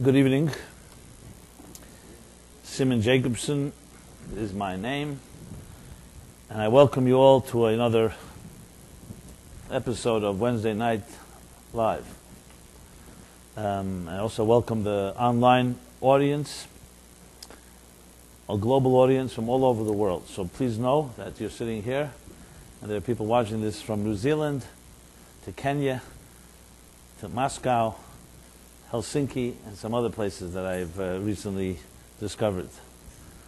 Good evening. Simon Jacobson is my name, and I welcome you all to another episode of Wednesday Night Live. I also welcome the online audience, a global audience from all over the world. So please know that you're sitting here, and there are people watching this from New Zealand to Kenya to Moscow, Helsinki, and some other places that I've recently discovered.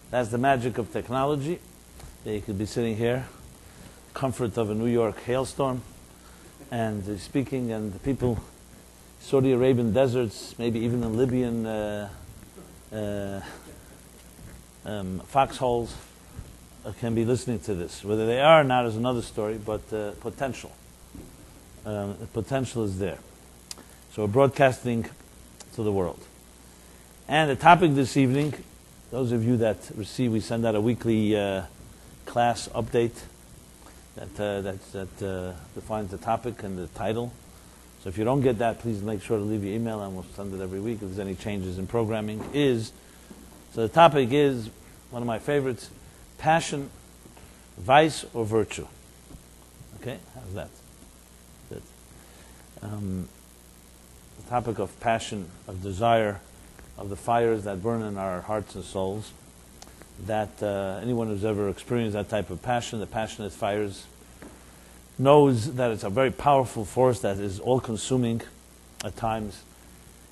That's the magic of technology. You could be sitting here, comfort of a New York hailstorm, and speaking, and the people, Saudi Arabian deserts, maybe even in Libyan foxholes, can be listening to this. Whether they are or not is another story, but potential. The potential is there. So we're broadcasting to the world. And the topic this evening, those of you that receive, we send out a weekly class update that defines the topic and the title. So if you don't get that, please make sure to leave your email and we'll send it every week if there's any changes in programming. So the topic is one of my favorites, passion, vice, or virtue. Okay, how's that? Good. The topic of passion, of desire, of the fires that burn in our hearts and souls, that anyone who's ever experienced that type of passion, the passionate fires, knows that it's a very powerful force that is all-consuming at times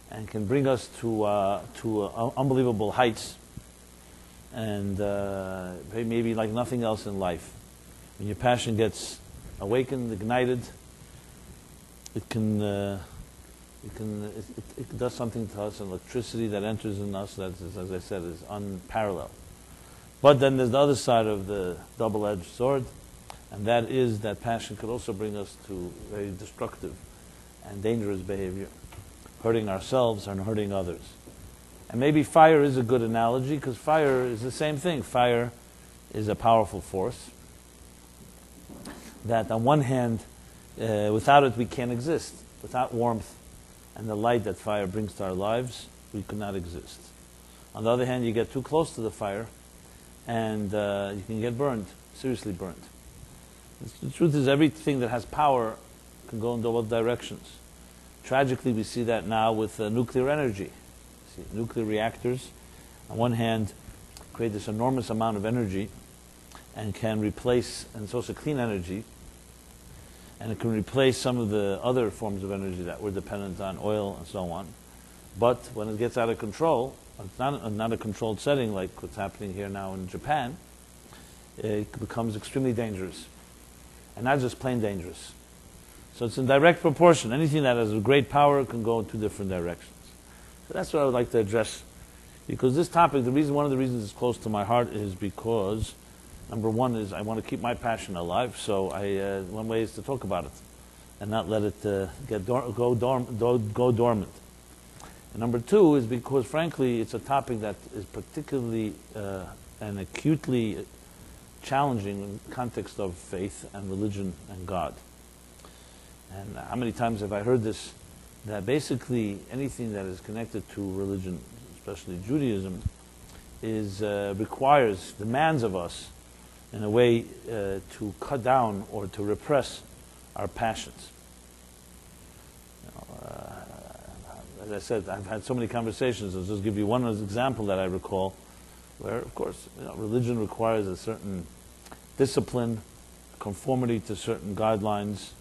and can bring us to unbelievable heights and maybe like nothing else in life. When your passion gets awakened, ignited, it does something to us, electricity that enters in us that is, as I said, is unparalleled. But then there's the other side of the double-edged sword, and that is that passion could also bring us to very destructive and dangerous behavior, hurting ourselves and hurting others. And maybe fire is a good analogy, because fire is the same thing. Fire is a powerful force that on one hand, without it we can't exist. Without warmth and the light that fire brings to our lives, we could not exist. On the other hand, you get too close to the fire and you can get burned, seriously burned. The truth is, everything that has power can go in both directions. Tragically, we see that now with nuclear energy. See, nuclear reactors, on one hand, create this enormous amount of energy and can replace, and it's also clean energy, and it can replace some of the other forms of energy that we're dependent on, oil and so on. But when it gets out of control, it's not a controlled setting like what's happening here now in Japan, it becomes extremely dangerous. And not just plain dangerous. So it's in direct proportion. Anything that has a great power can go in two different directions. So that's what I would like to address. Because this topic, one of the reasons it's close to my heart is because number one is I want to keep my passion alive, so one way is to talk about it and not let it go dormant. And number two is because, frankly, it's a topic that is particularly and acutely challenging in the context of faith and religion and God. And how many times have I heard this, that basically anything that is connected to religion, especially Judaism, demands of us in a way to cut down or to repress our passions. As I said, I've had so many conversations. I'll just give you one example that I recall, where, of course, religion requires a certain discipline, conformity to certain guidelines,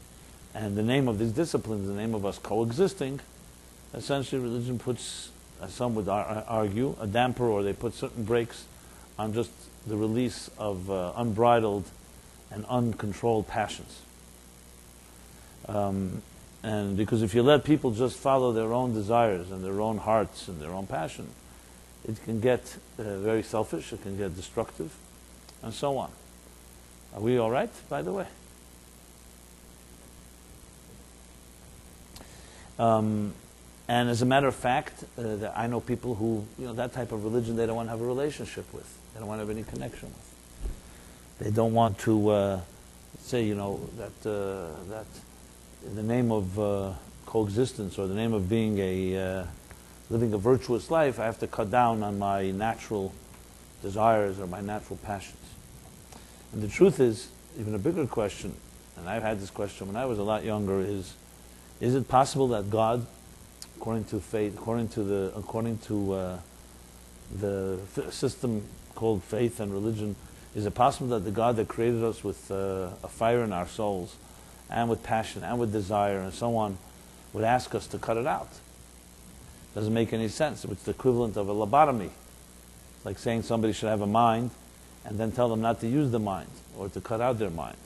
and the name of these disciplines, the name of us coexisting, essentially religion puts, as some would argue, a damper, or they put certain brakes on just the release of unbridled and uncontrolled passions. And because if you let people just follow their own desires and their own hearts and their own passion, it can get very selfish, it can get destructive, and so on. Are we all right, by the way? And as a matter of fact, I know people who, that type of religion they don't want to have a relationship with. They don't want to have any connection with. They don't want to say, that in the name of coexistence, or the name of being a living a virtuous life, I have to cut down on my natural desires or my natural passions. And the truth is, even a bigger question, and I've had this question when I was a lot younger, is it possible that God, according to faith, according to the system called faith and religion, is it possible that the God that created us with a fire in our souls, and with passion, and with desire, and so on, would ask us to cut it out? Doesn't make any sense. It's the equivalent of a lobotomy. Like saying somebody should have a mind, and then tell them not to use the mind, or to cut out their mind.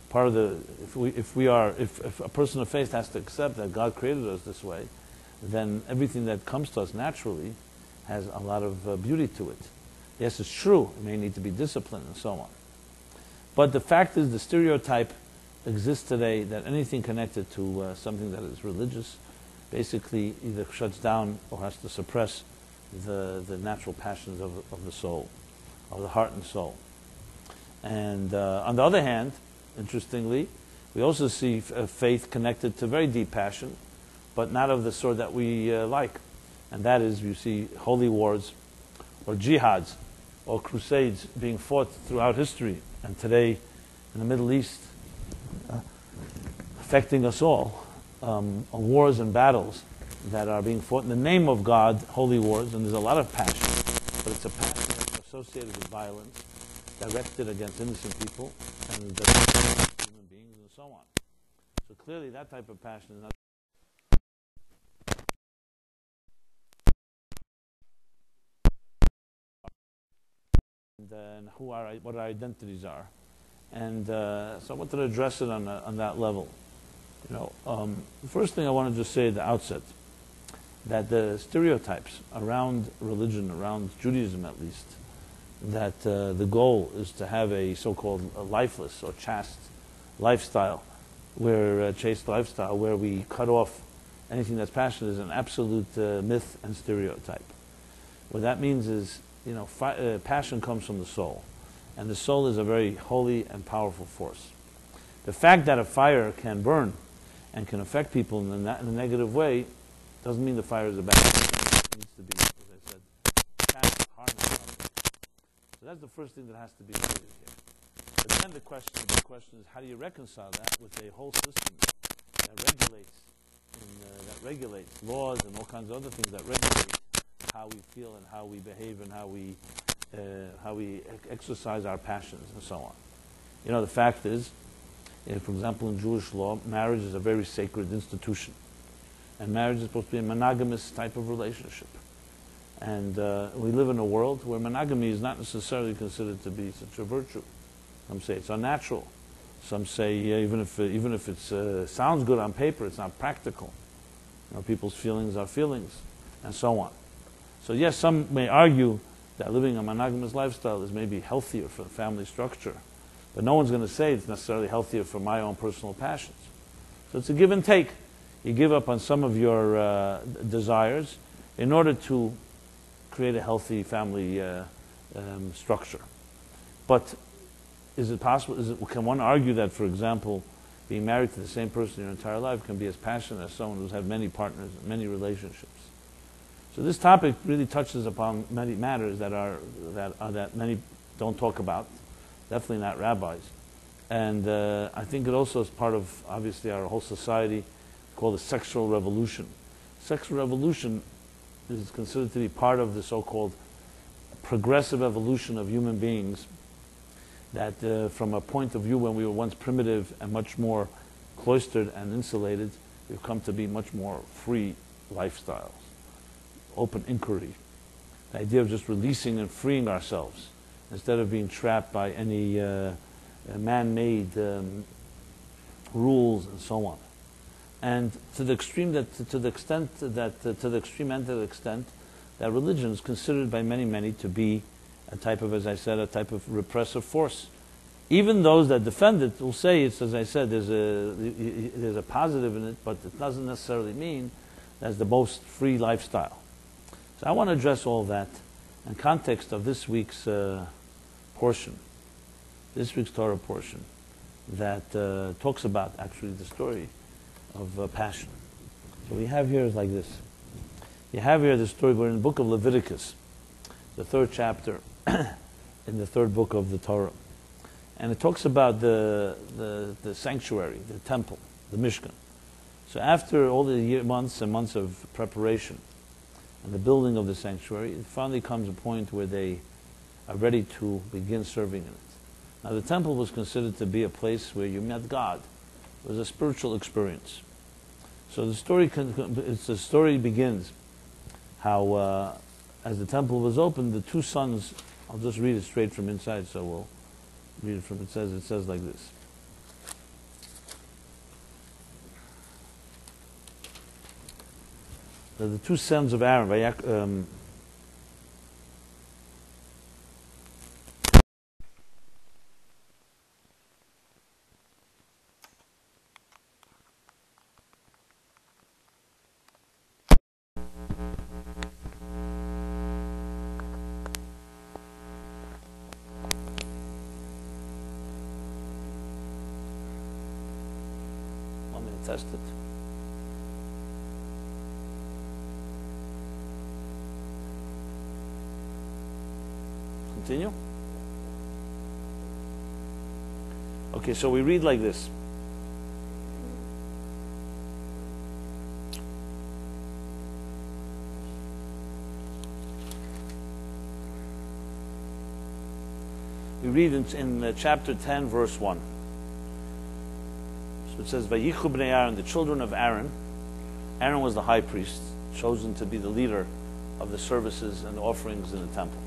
Part of the, if a person of faith has to accept that God created us this way, then everything that comes to us naturally has a lot of beauty to it. Yes, it's true, it may need to be disciplined and so on. But the fact is, the stereotype exists today that anything connected to something that is religious basically either shuts down or has to suppress the natural passions of the soul, of the heart and soul. And on the other hand, interestingly, we also see faith connected to very deep passion, but not of the sort that we like. And that is, you see holy wars or jihads or crusades being fought throughout history, and today in the Middle East, affecting us all, wars and battles that are being fought in the name of God, holy wars, and there's a lot of passion, but it's a passion that's associated with violence, directed against innocent people, and against human beings, and so on. So clearly that type of passion is not. And what our identities are. And so I wanted to address it on that level. The first thing I want to just say at the outset, that the stereotypes around religion, around Judaism at least, that the goal is to have a so-called lifeless or chaste lifestyle, chaste lifestyle, where we cut off anything that's passionate, is an absolute myth and stereotype. What that means is, passion comes from the soul, and the soul is a very holy and powerful force. The fact that a fire can burn and can affect people in a negative way doesn't mean the fire is a bad thing. It needs to be, as I said, passion, harnessed properly. So that's the first thing that has to be stated here. But then the big question is, how do you reconcile that with a whole system that regulates laws and all kinds of other things that regulate how we feel and how we behave and how we exercise our passions and so on. The fact is, for example, in Jewish law, marriage is a very sacred institution, and marriage is supposed to be a monogamous type of relationship. And we live in a world where monogamy is not necessarily considered to be such a virtue. Some say it's unnatural. Some say even if it sounds good on paper, it's not practical. People's feelings are feelings, and so on. So yes, some may argue that living a monogamous lifestyle is maybe healthier for the family structure, but no one's going to say it's necessarily healthier for my own personal passions. So it's a give and take. You give up on some of your desires in order to create a healthy family structure. But is it possible? Can one argue that, for example, being married to the same person your entire life can be as passionate as someone who's had many partners, many relationships? So this topic really touches upon many matters that many don't talk about, definitely not rabbis. And I think it also is part of, obviously, our whole society called the sexual revolution. Sexual revolution is considered to be part of the so-called progressive evolution of human beings, that from a point of view when we were once primitive and much more cloistered and insulated, we've come to be much more free lifestyles. Open inquiry, the idea of just releasing and freeing ourselves instead of being trapped by any man-made rules and so on. And to the extreme end to the extent that religion is considered by many to be a type of, as I said, a type of repressive force. Even those that defend it will say it's, as I said, there's a positive in it, but it doesn't necessarily mean that's the most free lifestyle. So I want to address all that in context of this week's portion, this week's Torah portion, that talks about actually the story of passion. So we have here is like this. You have here the story, we're in the book of Leviticus, the 3rd chapter, in the 3rd book of the Torah. And it talks about the sanctuary, the temple, the Mishkan. So after all the months and months of preparation and the building of the sanctuary, it finally comes a point where they are ready to begin serving in it. Now the temple was considered to be a place where you met God. It was a spiritual experience. So the story begins how as the temple was opened, the 2 sons, I'll just read it straight from inside, so we'll read it from, it says like this. The 2 sons of Aaron, want me to test it? Continue? Okay, so we read like this. We read in chapter 10, verse 1. So it says, Vayichu b'nei Aaron, the children of Aaron. Aaron was the high priest, chosen to be the leader of the services and the offerings in the temple.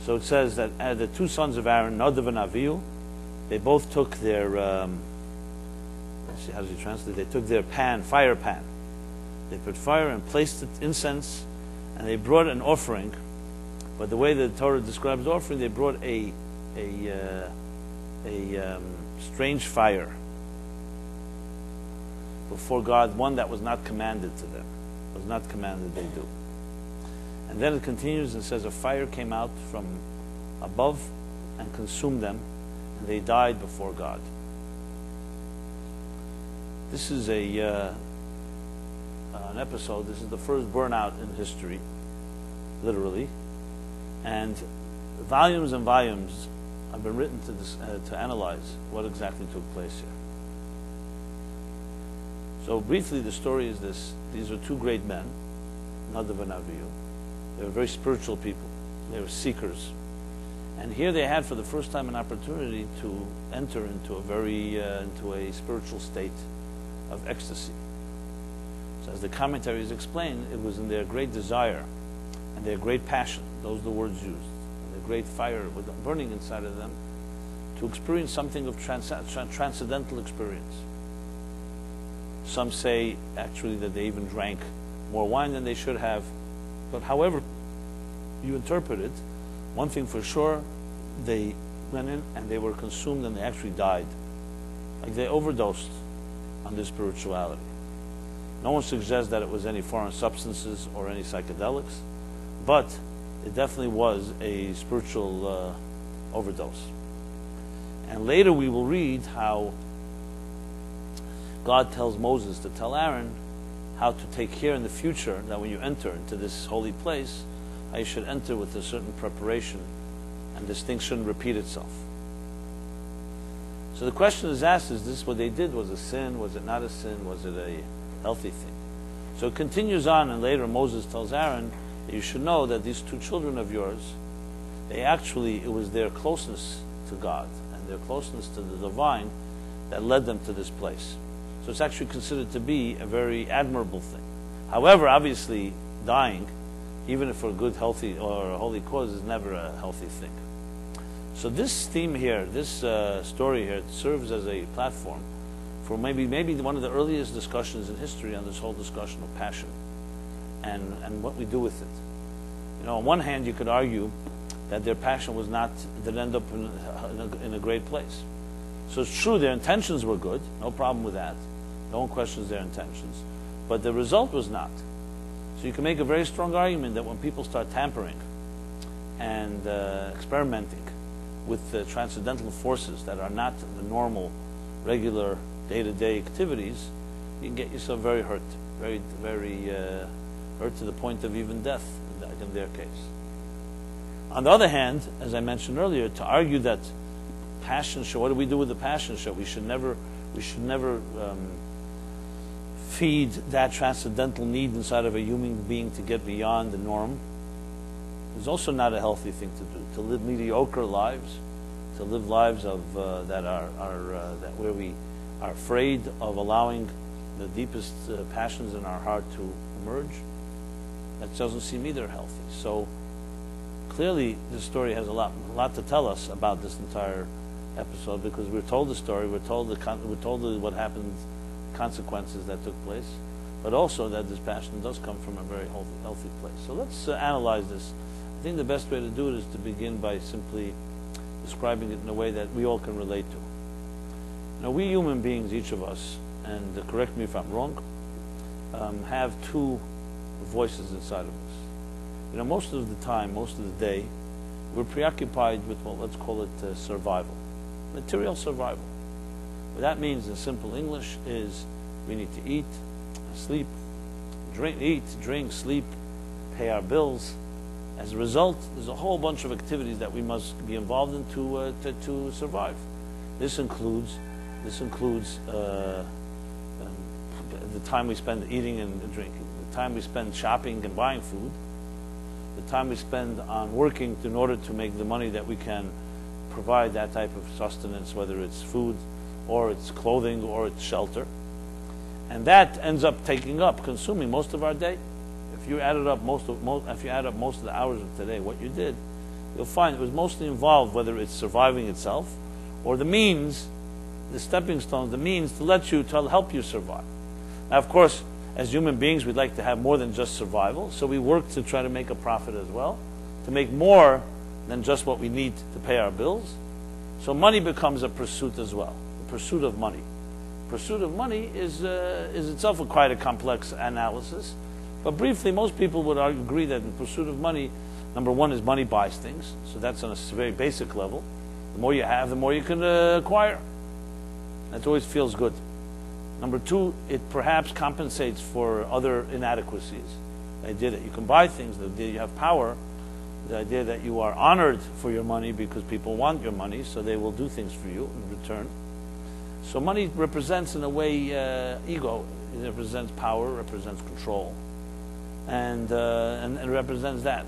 So it says that the 2 sons of Aaron, Nadav and Avihu, they both took their, let's see, how does he translate? They took their fire pan. They put fire and placed it incense, and they brought an offering. But the way the Torah describes the offering, they brought a strange fire before God, one that was not commanded to them, was not commanded they do. And then it continues and says a fire came out from above and consumed them, and they died before God. This is an episode. This is the first burnout in history, literally, and volumes and volumes have been written to analyze what exactly took place here. So briefly, the story is this: these are 2 great men, Nadav and Avihu. They were very spiritual people. They were seekers. And here they had for the first time an opportunity to enter into into a spiritual state of ecstasy. So as the commentaries explain, it was in their great desire and their great passion, those are the words used, and the great fire burning inside of them, to experience something of transcendental experience. Some say actually that they even drank more wine than they should have. But however you interpret it, one thing for sure, they went in and they were consumed and they actually died. Like they overdosed on this spirituality. No one suggests that it was any foreign substances or any psychedelics, but it definitely was a spiritual overdose. And later we will read how God tells Moses to tell Aaron how to take care in the future, that when you enter into this holy place, how you should enter with a certain preparation, and this thing shouldn't repeat itself. So the question is asked, is this what they did? Was it a sin? Was it not a sin? Was it a healthy thing? So it continues on, and later Moses tells Aaron that you should know that these 2 children of yours, it was their closeness to God and their closeness to the divine that led them to this place. So it's actually considered to be a very admirable thing. However, obviously, dying, even if for a good, healthy, or a holy cause, is never a healthy thing. So this theme here, this story here, serves as a platform for maybe one of the earliest discussions in history on this whole discussion of passion and what we do with it. You know, on one hand, you could argue that their passion didn't end up in a great place. So it's true, their intentions were good, no problem with that. No one questions their intentions. But the result was not. So you can make a very strong argument that when people start tampering and experimenting with the transcendental forces that are not the normal, regular, day-to-day activities, you can get yourself very hurt, very or to the point of even death, like in their case. On the other hand, as I mentioned earlier, to argue that passion show, what do we do with the passion show? We should never feed that transcendental need inside of a human being to get beyond the norm. It's also not a healthy thing to do. To live mediocre lives, to live lives of that where we are afraid of allowing the deepest passions in our heart to emerge. That doesn't seem either healthy. So clearly, this story has a lot to tell us about this entire episode, because we're told the story, we're told what happened, consequences that took place, but also that this passion does come from a very healthy place. So let's analyze this. I think the best way to do it is to begin by simply describing it in a way that we all can relate to. Now, we human beings, each of us, and correct me if I'm wrong, have two voices inside of us. You know, most of the time, most of the day, we're preoccupied with, well, let's call it survival, material survival. What that means in simple English is we need to eat, sleep, drink, sleep, pay our bills. As a result, there's a whole bunch of activities that we must be involved in to survive. This includes the time we spend eating and drinking, the time we spend shopping and buying food, the time we spend on working in order to make the money that we can provide that type of sustenance, whether it's food or it's clothing or it's shelter. And that ends up consuming most of our day. If you added up most of the hours of today, what you did, you'll find it was mostly involved, whether it's surviving itself or the means, the stepping stones, the means to help you survive. Now, of course, as human beings, we'd like to have more than just survival, so we work to try to make a profit as well, to make more than just what we need to pay our bills. So money becomes a pursuit as well, the pursuit of money. Pursuit of money is itself quite a complex analysis. But briefly, most people would agree that in pursuit of money, number one is money buys things. So that's on a very basic level. The more you have, the more you can acquire. That always feels good. Number two, it perhaps compensates for other inadequacies. The idea that you can buy things, the idea you have power, the idea that you are honored for your money because people want your money, so they will do things for you in return. So money represents, in a way, ego. It represents power, represents control, and represents that.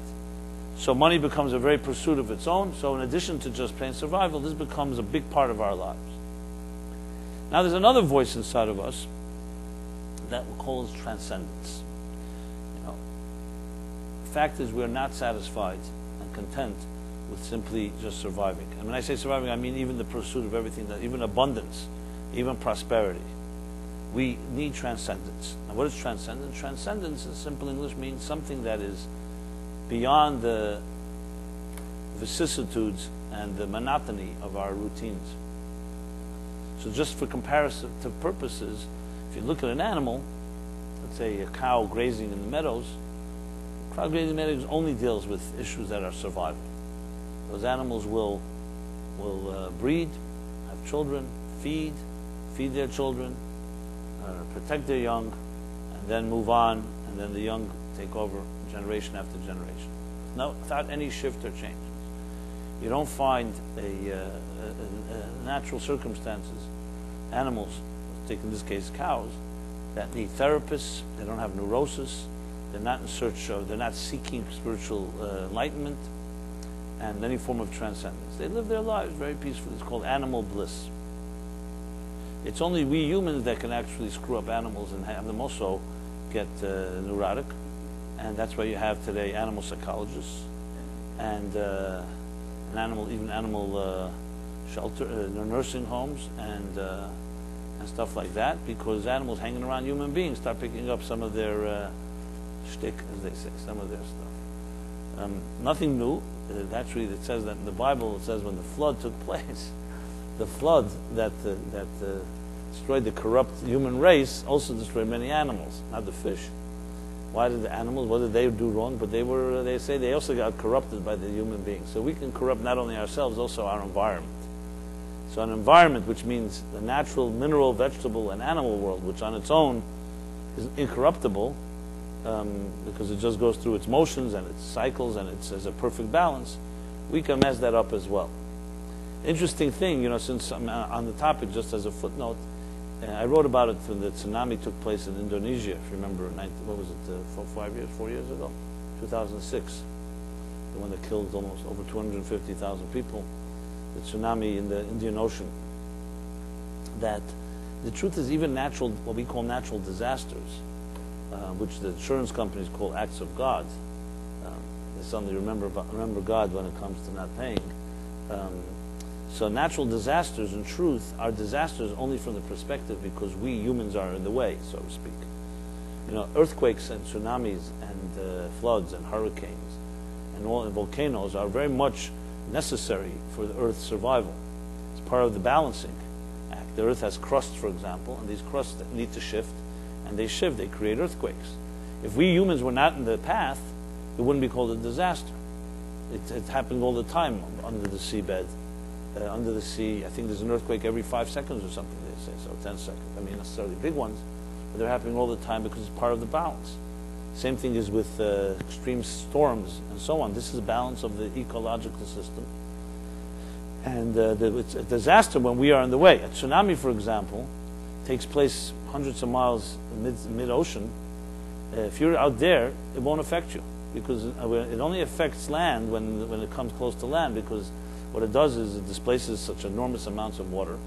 So money becomes a very pursuit of its own. So in addition to just plain survival, this becomes a big part of our lives. Now there's another voice inside of us that we call as transcendence. You know, the fact is, we're not satisfied and content with simply just surviving. And when I say surviving, I mean even the pursuit of everything, even abundance, even prosperity. We need transcendence. Now, what is transcendence? Transcendence, in simple English, means something that is beyond the vicissitudes and the monotony of our routines. So just for comparative purposes, if you look at an animal, let's say a cow grazing in the meadows, cow grazing in the meadows only deals with issues that are survival. Those animals will breed, have children, feed their children, protect their young, and then move on, and then the young take over generation after generation, without any shift or change. You don't find natural circumstances, animals, take in this case cows, that need therapists. They don't have neurosis. They're not in search of, they're not seeking spiritual enlightenment and any form of transcendence. They live their lives very peacefully. It's called animal bliss. It's only we humans that can actually screw up animals and have them also get neurotic. And that's why you have today animal psychologists and even animal shelter, nursing homes and stuff like that, because animals hanging around human beings start picking up some of their shtick, as they say, some of their stuff. Nothing new. Actually, it says that in the Bible, it says when the flood took place, the flood that destroyed the corrupt human race also destroyed many animals, not the fish. Why did the animals, what did they do wrong? But they say they also got corrupted by the human beings. So we can corrupt not only ourselves, also our environment. So an environment, which means the natural, mineral, vegetable, and animal world, which on its own is incorruptible, because it just goes through its motions and its cycles and it's as a perfect balance, we can mess that up as well. Interesting thing, since I'm on the topic, just as a footnote, I wrote about it when the tsunami took place in Indonesia, if you remember, 4 years ago, 2006, the one that killed almost over 250,000 people, the tsunami in the Indian Ocean. That the truth is, even what we call natural disasters, which the insurance companies call acts of God, they suddenly remember God when it comes to not paying. So natural disasters, in truth, are disasters only from the perspective because we humans are in the way, so to speak. Earthquakes and tsunamis and floods and hurricanes and volcanoes are very much necessary for the Earth's survival. It's part of the balancing act. The Earth has crusts, for example, and these crusts need to shift, and they shift, they create earthquakes. If we humans were not in the path, it wouldn't be called a disaster. It happened all the time under the seabed. Under the sea, I think there's an earthquake every 5 seconds or something, they say, so 10 seconds. I mean, necessarily big ones, but they're happening all the time because it's part of the balance. Same thing is with extreme storms and so on. This is a balance of the ecological system. And it's a disaster when we are in the way. A tsunami, for example, takes place hundreds of miles mid-ocean. If you're out there, it won't affect you because it only affects land when it comes close to land, because what it does is it displaces such enormous amounts of water,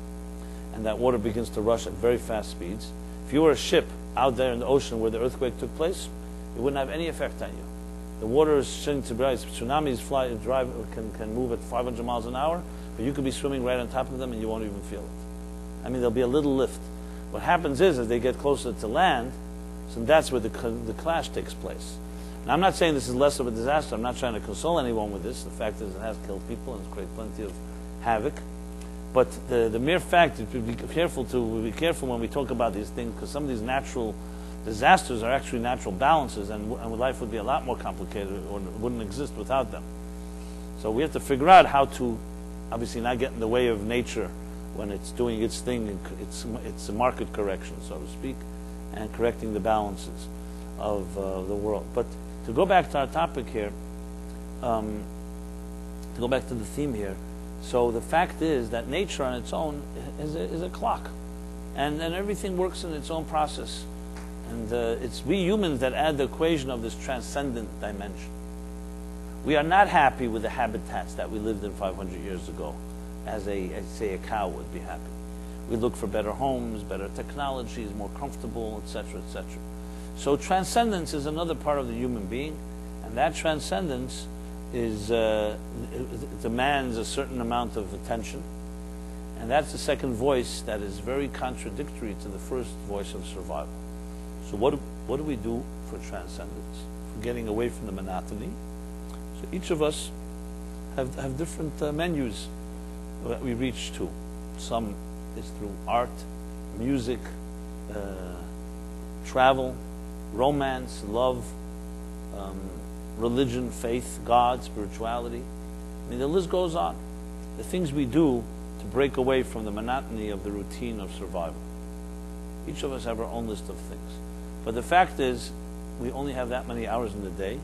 and that water begins to rush at very fast speeds. If you were a ship out there in the ocean where the earthquake took place, it wouldn't have any effect on you. The water is shooting to rise. Tsunamis can move at 500 miles an hour, but you could be swimming right on top of them and you won't even feel it. I mean, there'll be a little lift. What happens is, as they get closer to land, so that's where the clash takes place. Now, I'm not saying this is less of a disaster. I'm not trying to console anyone with this. The fact is, it has killed people and it's created plenty of havoc. But the mere fact that we be careful when we talk about these things, because some of these natural disasters are actually natural balances, and life would be a lot more complicated, or wouldn't exist without them. So we have to figure out how to, obviously, not get in the way of nature when it's doing its thing. It's a market correction, so to speak, and correcting the balances of the world. But to go back to our topic here, to go back to the theme here, so the fact is that nature on its own is a clock, and everything works in its own process. And it's we humans that add the equation of this transcendent dimension. We are not happy with the habitats that we lived in 500 years ago, as say a cow would be happy. We look for better homes, better technologies, more comfortable, etc., etc. So transcendence is another part of the human being, and that transcendence demands a certain amount of attention, and that's the second voice that is very contradictory to the first voice of survival. So what do we do for transcendence, for getting away from the monotony? So each of us have different menus that we reach to. Some is through art, music, travel, romance, love, religion, faith, God, spirituality. I mean, the list goes on. The things we do to break away from the monotony of the routine of survival. Each of us have our own list of things. But the fact is, we only have that many hours in the day.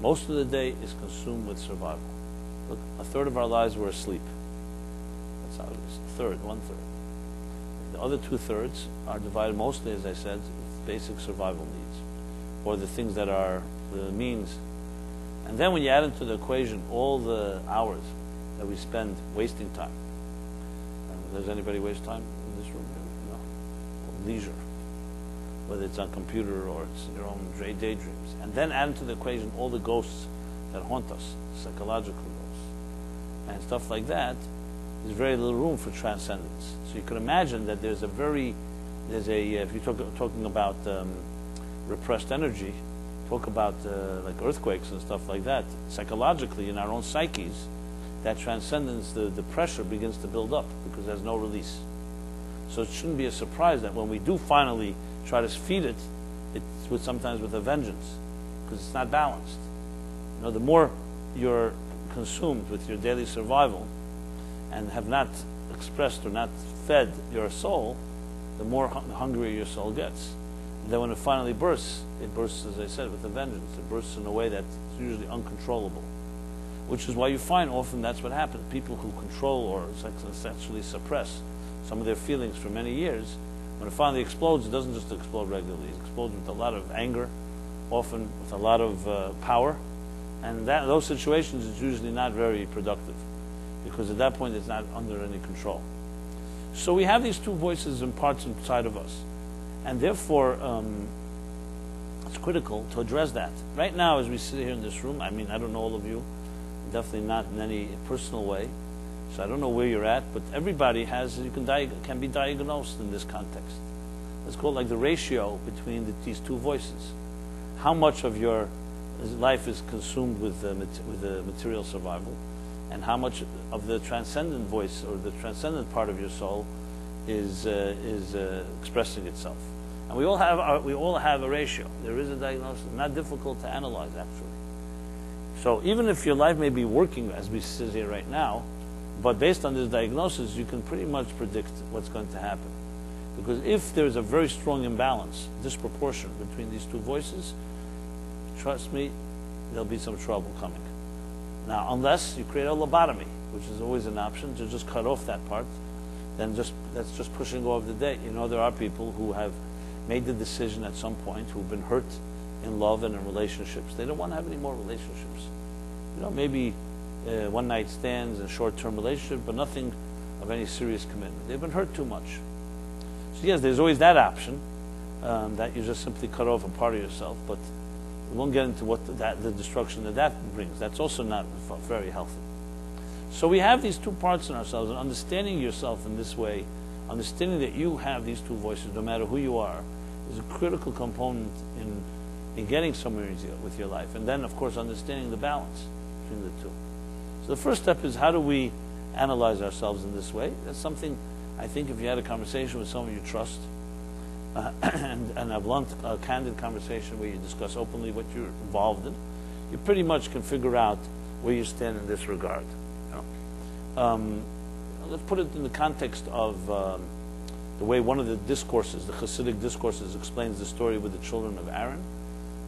Most of the day is consumed with survival. Look, a third of our lives we're asleep. That's how it is. A third, 1/3. The other 2/3 are divided mostly, as I said, with basic survival needs, or the things that are the means. And then when you add into the equation all the hours that we spend wasting time. Does anybody waste time in this room? No. Leisure. Whether it's on computer or it's your own daydreams. And then add into the equation all the ghosts that haunt us, psychological ghosts, and stuff like that, there's very little room for transcendence. So you can imagine that if you're talking about repressed energy, talk about like earthquakes and stuff like that, psychologically in our own psyches, that transcendence, the pressure begins to build up because there's no release. So it shouldn't be a surprise that when we do finally try to feed it, it's sometimes with a vengeance, because it's not balanced. The more you're consumed with your daily survival and have not expressed or not fed your soul, the more hungrier your soul gets. And then when it finally bursts, as I said, with a vengeance. It bursts in a way that's usually uncontrollable. Which is why you find often that's what happens. People who control or sexually suppress some of their feelings for many years, when it finally explodes, it doesn't just explode regularly. It explodes with a lot of anger, often with a lot of power. And those situations is usually not very productive, because at that point it's not under any control. So we have these two voices and parts inside of us. And therefore, it's critical to address that. Right now, as we sit here in this room, I mean, I don't know all of you, definitely not in any personal way, so I don't know where you're at, but everybody can be diagnosed in this context. It's called like the ratio between these two voices. How much of your life is consumed with the material survival, and how much of the transcendent voice or the transcendent part of your soul is expressing itself. And we all have a ratio. There is a diagnosis, not difficult to analyze actually. So even if your life may be working as we sit here right now, but based on this diagnosis, you can pretty much predict what's going to happen. Because if there's a very strong imbalance, disproportion between these two voices, trust me, there'll be some trouble coming. Now, unless you create a lobotomy, which is always an option, to just cut off that part, then that's just pushing over the date. You know, there are people who have made the decision at some point, who've been hurt in love and in relationships. They don't want to have any more relationships. You know, maybe one night stands and short-term relationship, but nothing of any serious commitment. They've been hurt too much. So yes, there's always that option, that you just simply cut off a part of yourself, but we won't get into what the destruction that brings. That's also not very healthy. So we have these two parts in ourselves, and understanding yourself in this way, understanding that you have these two voices, no matter who you are, is a critical component in getting somewhere with your life. And then, of course, understanding the balance between the two. So the first step is, how do we analyze ourselves in this way? That's something, I think, if you had a conversation with someone you trust, and a blunt, candid conversation where you discuss openly what you're involved in, you pretty much can figure out where you stand in this regard. You know? Let's put it in the context of the way one of the discourses, the Hasidic discourses, explains the story with the children of Aaron.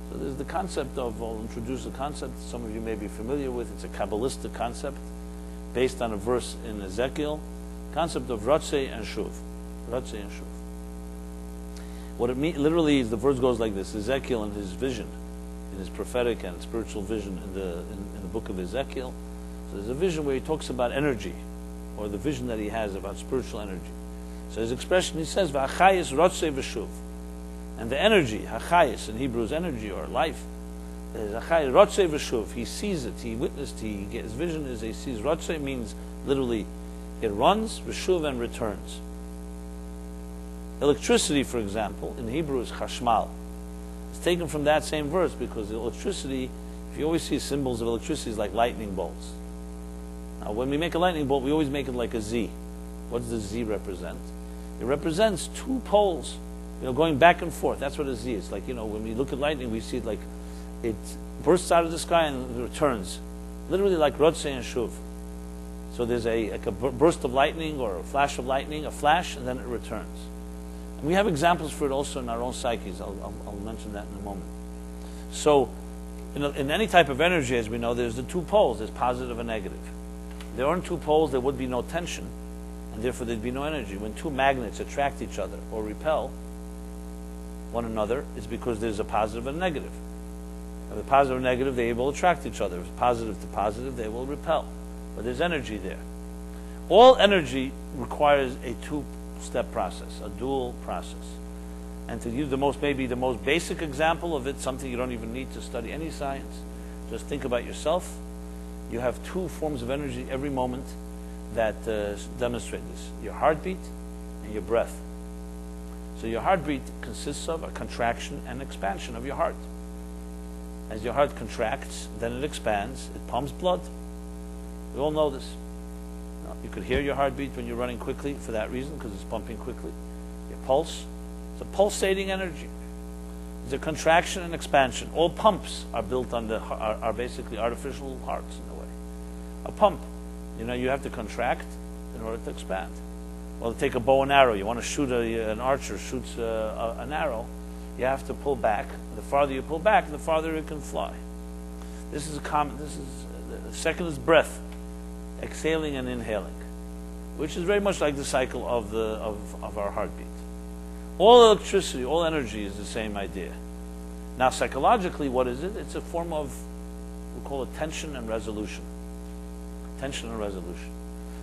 So there's the concept of, I'll introduce the concept, some of you may be familiar with. It's a Kabbalistic concept based on a verse in Ezekiel, concept of Ratzeh and Shuv. Ratzeh and Shuv. What it literally is, the verse goes like this. Ezekiel, in his vision, in his prophetic and spiritual vision in the book of Ezekiel, so there's a vision where he talks about energy, or the vision that he has about spiritual energy. So his expression, he says, V'achayis Ratzeh v'shuv. And the energy, hachayis in Hebrew is energy or life, is hachayis Ratzeh v'shuv. He sees it, he witnessed, his vision is he sees. Ratzeh means literally it runs, v'shuv, and returns. Electricity, for example, in Hebrew is chashmal. It's taken from that same verse, because electricity, if you always see symbols of electricity, is like lightning bolts. Now, when we make a lightning bolt, we always make it like a Z. What does the Z represent? It represents two poles, going back and forth. That's what a Z is. Like, when we look at lightning, we see it like it bursts out of the sky and it returns. Literally like Ratzeh and Shuv. So there's a burst of lightning or a flash of lightning, a flash, and then it returns. And we have examples for it also in our own psyches. I'll mention that in a moment. So in any type of energy, as we know, there's the two poles. There's positive and negative. If there aren't two poles, there would be no tension, and therefore there'd be no energy. When two magnets attract each other or repel one another, it's because there's a positive and negative. If the positive and negative, they will attract each other. If it's positive to positive, they will repel. But there's energy there. All energy requires a two-step process, a dual process. And to use maybe the most basic example of it, something you don't even need to study any science, just think about yourself. You have two forms of energy every moment that demonstrate this: your heartbeat and your breath. So your heartbeat consists of a contraction and expansion of your heart. As your heart contracts, then it expands, it pumps blood. We all know this. Now, you could hear your heartbeat when you're running quickly for that reason, because it's pumping quickly. Your pulse, it's a pulsating energy. It's a contraction and expansion. All pumps are built on are basically artificial hearts in a way. A pump, you have to contract in order to expand. Well, take a bow and arrow. You want to shoot an archer shoots an arrow. you have to pull back. The farther you pull back, the farther it can fly. This is a common. The second is breath, exhaling and inhaling, which is very much like the cycle of our heartbeat. All electricity, all energy is the same idea. Now, psychologically, what is it? It's a form of, we call it tension and resolution. Tension and resolution.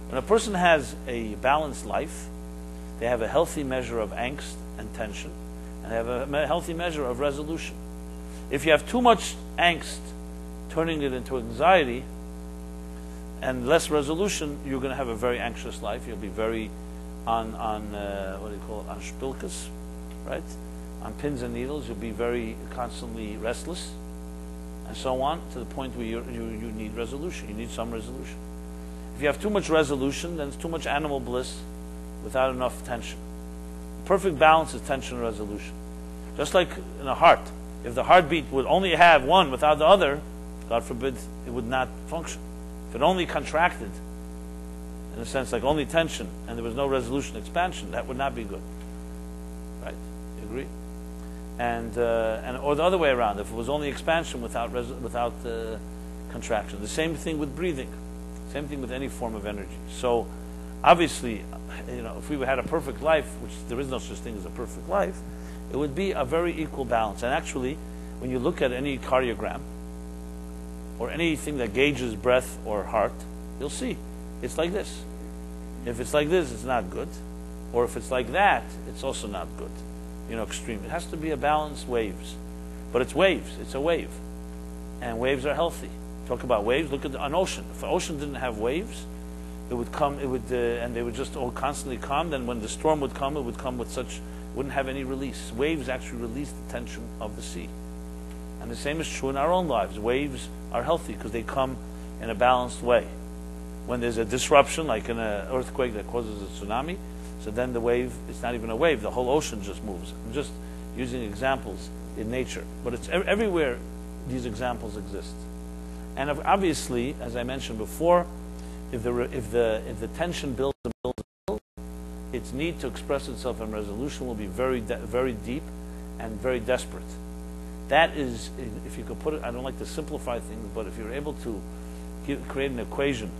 When a person has a balanced life, they have a healthy measure of angst and tension, and they have a healthy measure of resolution. If you have too much angst, turning it into anxiety, and less resolution, you're going to have a very anxious life. You'll be very on what do you call it? On spilkas, right? On pins and needles. You'll be very constantly restless, and so on, to the point where you need resolution. You need some resolution. If you have too much resolution, then it's too much animal bliss without enough tension. The perfect balance is tension and resolution. Just like in a heart, if the heartbeat would only have one without the other, God forbid, it would not function. If it only contracted, in a sense, like only tension, and there was no resolution, expansion, that would not be good. Right? You agree? And or the other way around, if it was only expansion without contraction. The same thing with breathing. Same thing with any form of energy. So, obviously, if we had a perfect life, which there is no such thing as a perfect life, it would be a very equal balance. And actually, when you look at any cardiogram, or anything that gauges breath or heart, you'll see it's like this. If it's like this, it's not good. Or if it's like that, it's also not good. Extreme. It has to be a balanced waves. But it's waves. It's a wave. And waves are healthy. Talk about waves. Look at an ocean. If an ocean didn't have waves, it would come, and they would just all constantly come. Then when the storm would come, it would come with wouldn't have any release. Waves actually release the tension of the sea. And the same is true in our own lives. Waves are healthy because they come in a balanced way. When there's a disruption, like in an earthquake that causes a tsunami, so then the wave, it's not even a wave, the whole ocean just moves. I'm just using examples in nature. But it's everywhere these examples exist. And obviously, as I mentioned before, if the tension builds and builds and builds, its need to express itself in resolution will be very deep and very desperate. That is, if you could put it, I don't like to simplify things, but if you're able to create an equation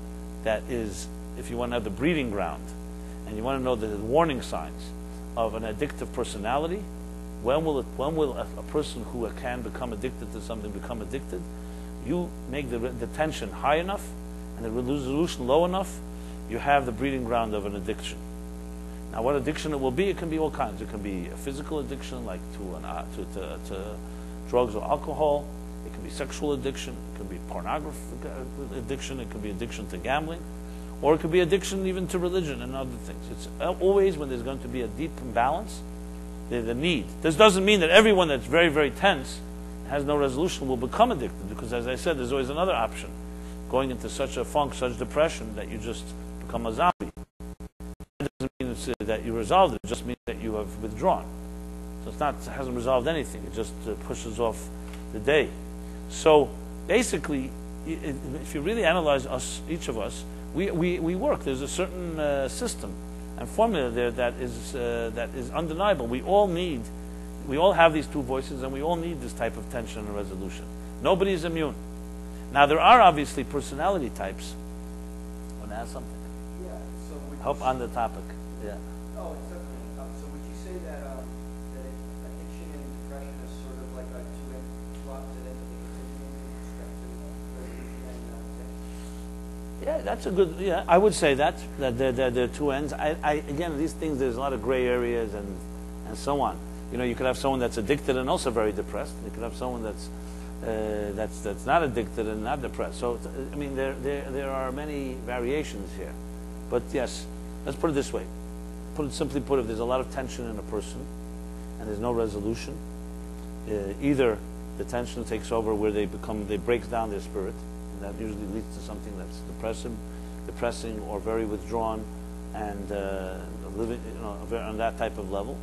that is, if you want to have the breeding ground, and you want to know the warning signs of an addictive personality, when will a person who can become addicted to something become addicted? You make the tension high enough and the resolution low enough, you have the breeding ground of an addiction. Now, what addiction it will be, it can be all kinds. It can be a physical addiction, like to drugs or alcohol. It can be sexual addiction. It can be pornography addiction. It can be addiction to gambling. Or it could be addiction even to religion and other things. It's always when there's going to be a deep imbalance, the need. This doesn't mean that everyone that's very, very tense, has no resolution, will become addicted. Because as I said, there's always another option. Going into such a funk, such depression, that you just become a zombie. It doesn't mean that you resolved it. It just means that you have withdrawn. So it hasn't resolved anything. It just pushes off the day. So basically, if you really analyze us, each of us, we work. There's a certain system and formula there that is undeniable. We all have these two voices, and we all need this type of tension and resolution. Nobody is immune. Now, there are obviously personality types. Want to ask something? Yeah. So help on the topic. Yeah. Oh, it's definitely. So would you say that addiction and depression is sort of like two opposite ends of the continuum? Yeah, that's a good. Yeah, I would say that there are two ends. Again, these things, there's a lot of gray areas and so on. You could have someone that's addicted and also very depressed. You could have someone that's not addicted and not depressed. So I mean, there are many variations here. But yes, let's put it this way. Simply put, if there's a lot of tension in a person and there's no resolution, either the tension takes over where they breaks down their spirit, and that usually leads to something that's depressing or very withdrawn and living on that type of level.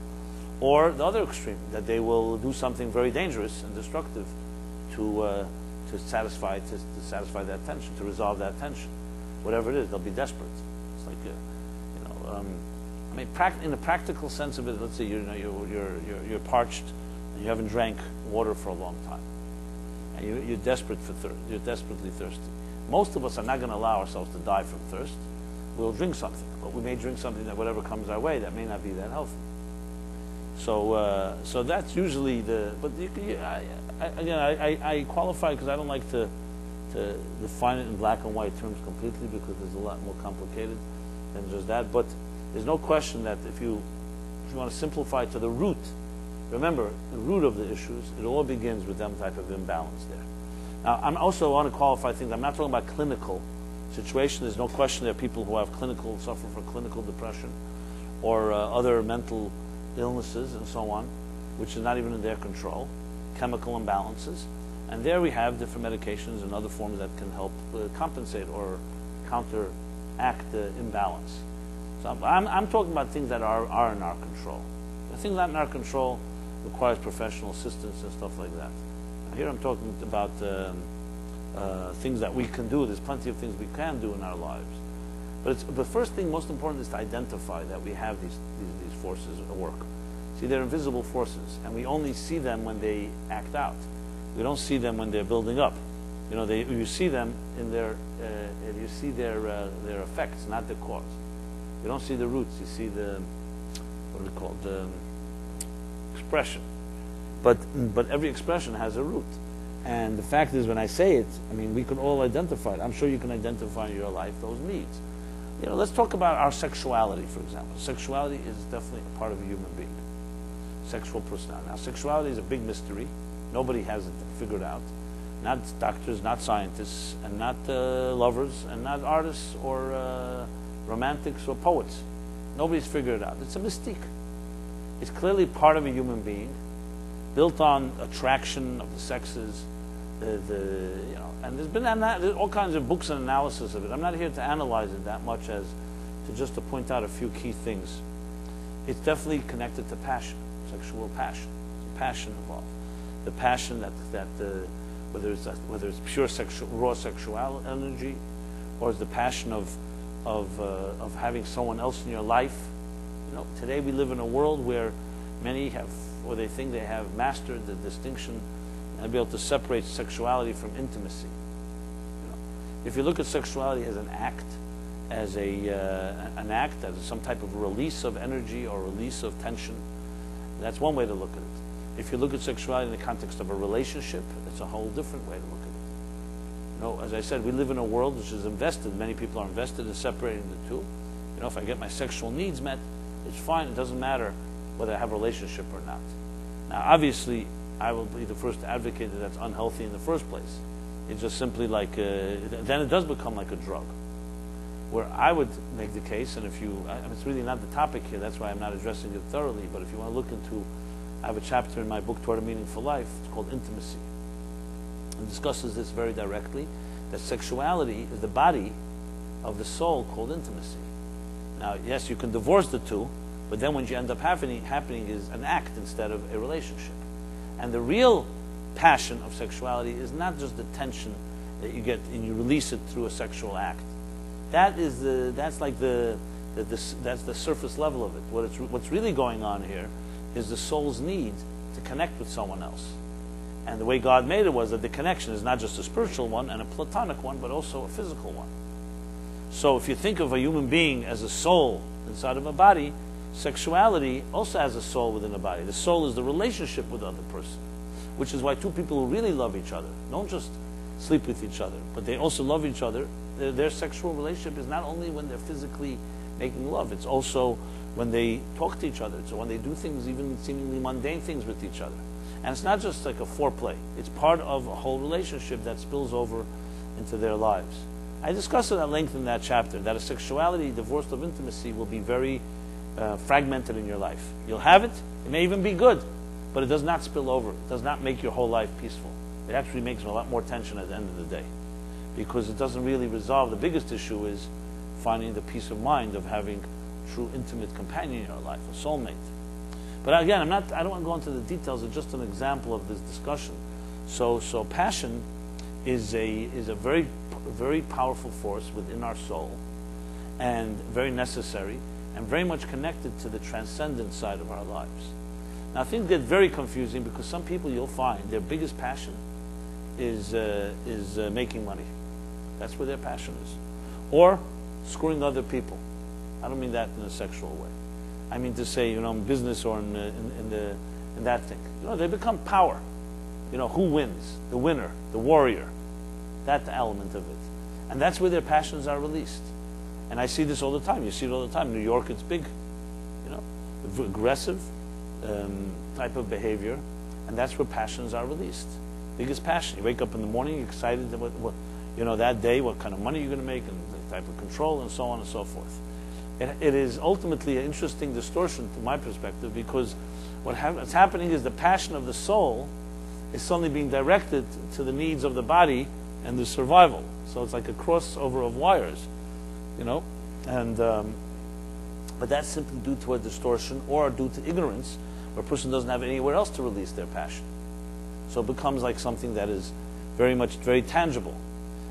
Or the other extreme, that they will do something very dangerous and destructive to satisfy that tension, to resolve that tension. Whatever it is, they'll be desperate. It's like, I mean, in the practical sense of it, let's say you're parched and you haven't drank water for a long time, and you're desperate for thirst. You're desperately thirsty. Most of us are not going to allow ourselves to die from thirst. We'll drink something, but we may drink something that whatever comes our way that may not be that healthy. So, so that's usually the. But I qualify because I don't like to define it in black and white terms completely, because there's a lot more complicated than just that. But there's no question that if you want to simplify it to the root, remember the root of the issues, it all begins with some type of imbalance there. Now, I also want to qualify things. I'm not talking about clinical situation. There's no question there are people who have suffer from clinical depression or other mental illnesses and so on, which is not even in their control, chemical imbalances. And there we have different medications and other forms that can help compensate or counteract the imbalance. So I'm talking about things that are in our control. The things not in our control requires professional assistance and stuff like that. Here I'm talking about things that we can do. There's plenty of things we can do in our lives. But the first thing, most important, is to identify that we have these forces at work. See, they're invisible forces, and we only see them when they act out. We don't see them when they're building up. You know, you see them in their effects, not the cause. You don't see the roots. You see the, what do we call it, the expression. But every expression has a root. And the fact is, when I say it, I mean, we can all identify it. I'm sure you can identify in your life those needs. You know, let's talk about our sexuality, for example. Sexuality is definitely a part of a human being. Sexual personality. Now, sexuality is a big mystery. Nobody has it figured out. Not doctors, not scientists, and not lovers, and not artists or romantics or poets. Nobody's figured it out. It's a mystique. It's clearly part of a human being, built on attraction of the sexes. And there's been all kinds of books and analysis of it. I'm not here to analyze it that much as to point out a few key things. It's definitely connected to passion, sexual passion. There's passion involved. The passion whether it's pure raw sexual energy, or is the passion of having someone else in your life. You know, today we live in a world where many have, or they think they have mastered the distinction and be able to separate sexuality from intimacy. You know, if you look at sexuality as an act, as as some type of release of energy or release of tension, that's one way to look at it. If you look at sexuality in the context of a relationship, it's a whole different way to look at it. You know, as I said, we live in a world which is invested. Many people are invested in separating the two. You know, if I get my sexual needs met, it's fine. It doesn't matter whether I have a relationship or not. Now, obviously, I will be the first to advocate that that's unhealthy in the first place. It's just simply like, then it does become like a drug. Where I would make the case, and it's really not the topic here, that's why I'm not addressing it thoroughly, but if you want to look into, I have a chapter in my book, Toward a Meaningful Life, it's called Intimacy. It discusses this very directly, that sexuality is the body of the soul called intimacy. Now, yes, you can divorce the two, but then what you end up happening is an act instead of a relationship. And the real passion of sexuality is not just the tension that you get and you release it through a sexual act. That's the surface level of it. What's really going on here is the soul's need to connect with someone else. And the way God made it was that the connection is not just a spiritual one and a platonic one, but also a physical one. So if you think of a human being as a soul inside of a body, sexuality also has a soul within a body. The soul is the relationship with the other person, which is why two people who really love each other don't just sleep with each other, but they also love each other. Their sexual relationship is not only when they're physically making love, it's also when they talk to each other. It's when they do things, even seemingly mundane things with each other. And it's not just like a foreplay. It's part of a whole relationship that spills over into their lives. I discuss it at length in that chapter, that a sexuality divorced of intimacy will be very fragmented in your life. You'll have it may even be good, but it does not spill over. It does not make your whole life peaceful. It actually makes a lot more tension at the end of the day, because it doesn't really resolve. The biggest issue is finding the peace of mind of having a true intimate companion in your life, a soulmate. But again, I don't want to go into the details. It's just an example of this discussion. So passion is a very, very powerful force within our soul, and very necessary, and very much connected to the transcendent side of our lives. Now things get very confusing because some people you'll find their biggest passion is making money. That's where their passion is, or screwing other people. I don't mean that in a sexual way. I mean to say, in business or in that thing. They become power. Who wins? The winner, the warrior. That element of it, and that's where their passions are released. And I see this all the time. You see it all the time. New York, it's big. Aggressive type of behavior, and that's where passions are released. Biggest passion. You wake up in the morning, you're excited about that day, what kind of money you're going to make, and the type of control, and so on and so forth. It is ultimately an interesting distortion from my perspective, because what's happening is the passion of the soul is suddenly being directed to the needs of the body and the survival. So it's like a crossover of wires, and but that's simply due to a distortion or due to ignorance, where a person doesn't have anywhere else to release their passion. So it becomes like something that is very tangible.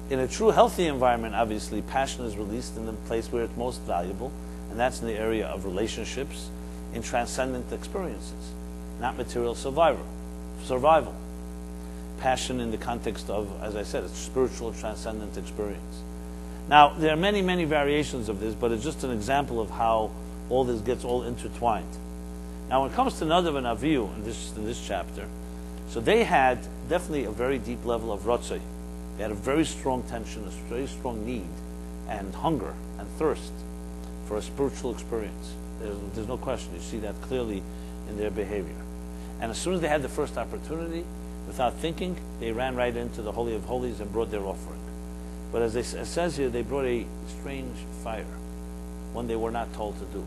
In a true healthy environment, obviously, passion is released in the place where it's most valuable, and that's in the area of relationships, in transcendent experiences, not material survival. Passion in the context of, as I said, it's spiritual transcendent experience. Now, there are many variations of this, but it's just an example of how all this gets all intertwined. Now, when it comes to Nadav and Avihu in this chapter, so they had definitely a very deep level of rotzei. They had a very strong tension, a very strong need, and hunger and thirst for a spiritual experience. There's no question. You see that clearly in their behavior. And as soon as they had the first opportunity, without thinking, they ran right into the Holy of Holies and brought their offering. But as it says here, they brought a strange fire, one they were not told to do.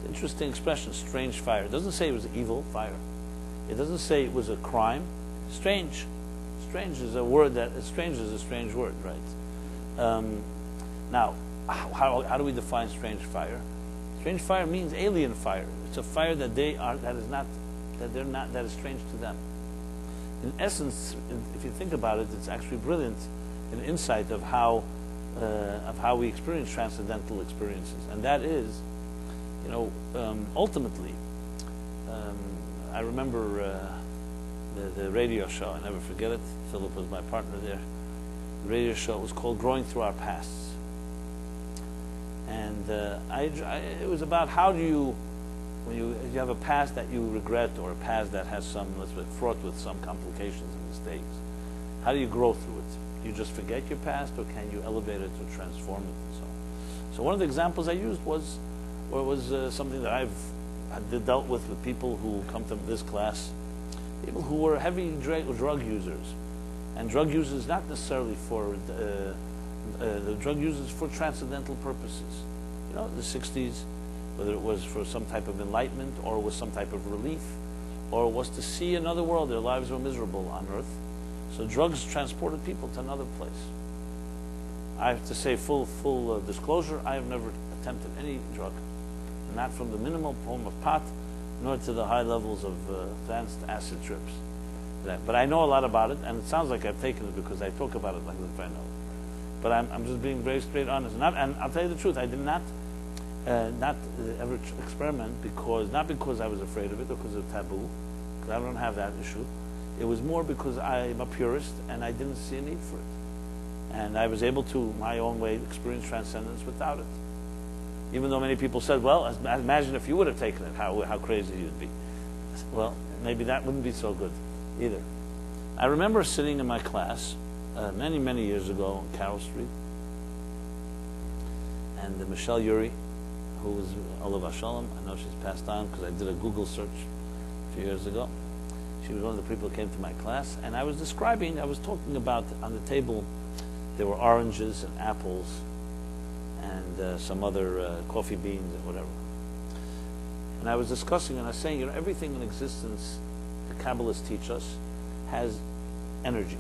Interesting expression, strange fire. It doesn't say it was evil fire. It doesn't say it was a crime. Strange. Strange is a word strange is a strange word, right? Now, how do we define strange fire? Strange fire means alien fire. It's a fire that is strange to them. In essence, if you think about it, it's actually brilliant, an insight of how we experience transcendental experiences, and that is, ultimately, I remember the radio show. I never forget it. Philip was my partner there. The radio show was called "Growing Through Our Pasts," and it was about how do you, when you have a past that you regret, or a past that has fraught with some complications and mistakes, how do you grow through it? Do you just forget your past, or can you elevate it or transform it and so on? So one of the examples I used was something that I've dealt with people who come to this class, people who were heavy drug users, and drug users not necessarily for the drug users for transcendental purposes. The 60s, whether it was for some type of enlightenment, or it was some type of relief, or it was to see another world. Their lives were miserable on earth. So drugs transported people to another place. I have to say, full disclosure, I have never attempted any drug, not from the minimal form of pot, nor to the high levels of advanced acid trips. But I know a lot about it, and it sounds like I've taken it because I talk about it like if I know it. But I'm just being very straight honest. And I'll tell you the truth, I did not ever experiment not because I was afraid of it or because of taboo, because I don't have that issue. It was more because I'm a purist and I didn't see a need for it. And I was able to, my own way, experience transcendence without it. Even though many people said, well, imagine if you would have taken it, how crazy you'd be. Well, maybe that wouldn't be so good either. I remember sitting in my class many years ago on Carroll Street, and Michelle Urey, who was Olav Shalom, I know she's passed on because I did a Google search a few years ago. She was one of the people who came to my class, and I was talking about, on the table, there were oranges and apples and some other coffee beans and whatever. And I was discussing, and I was saying, everything in existence, the Kabbalists teach us, has energy.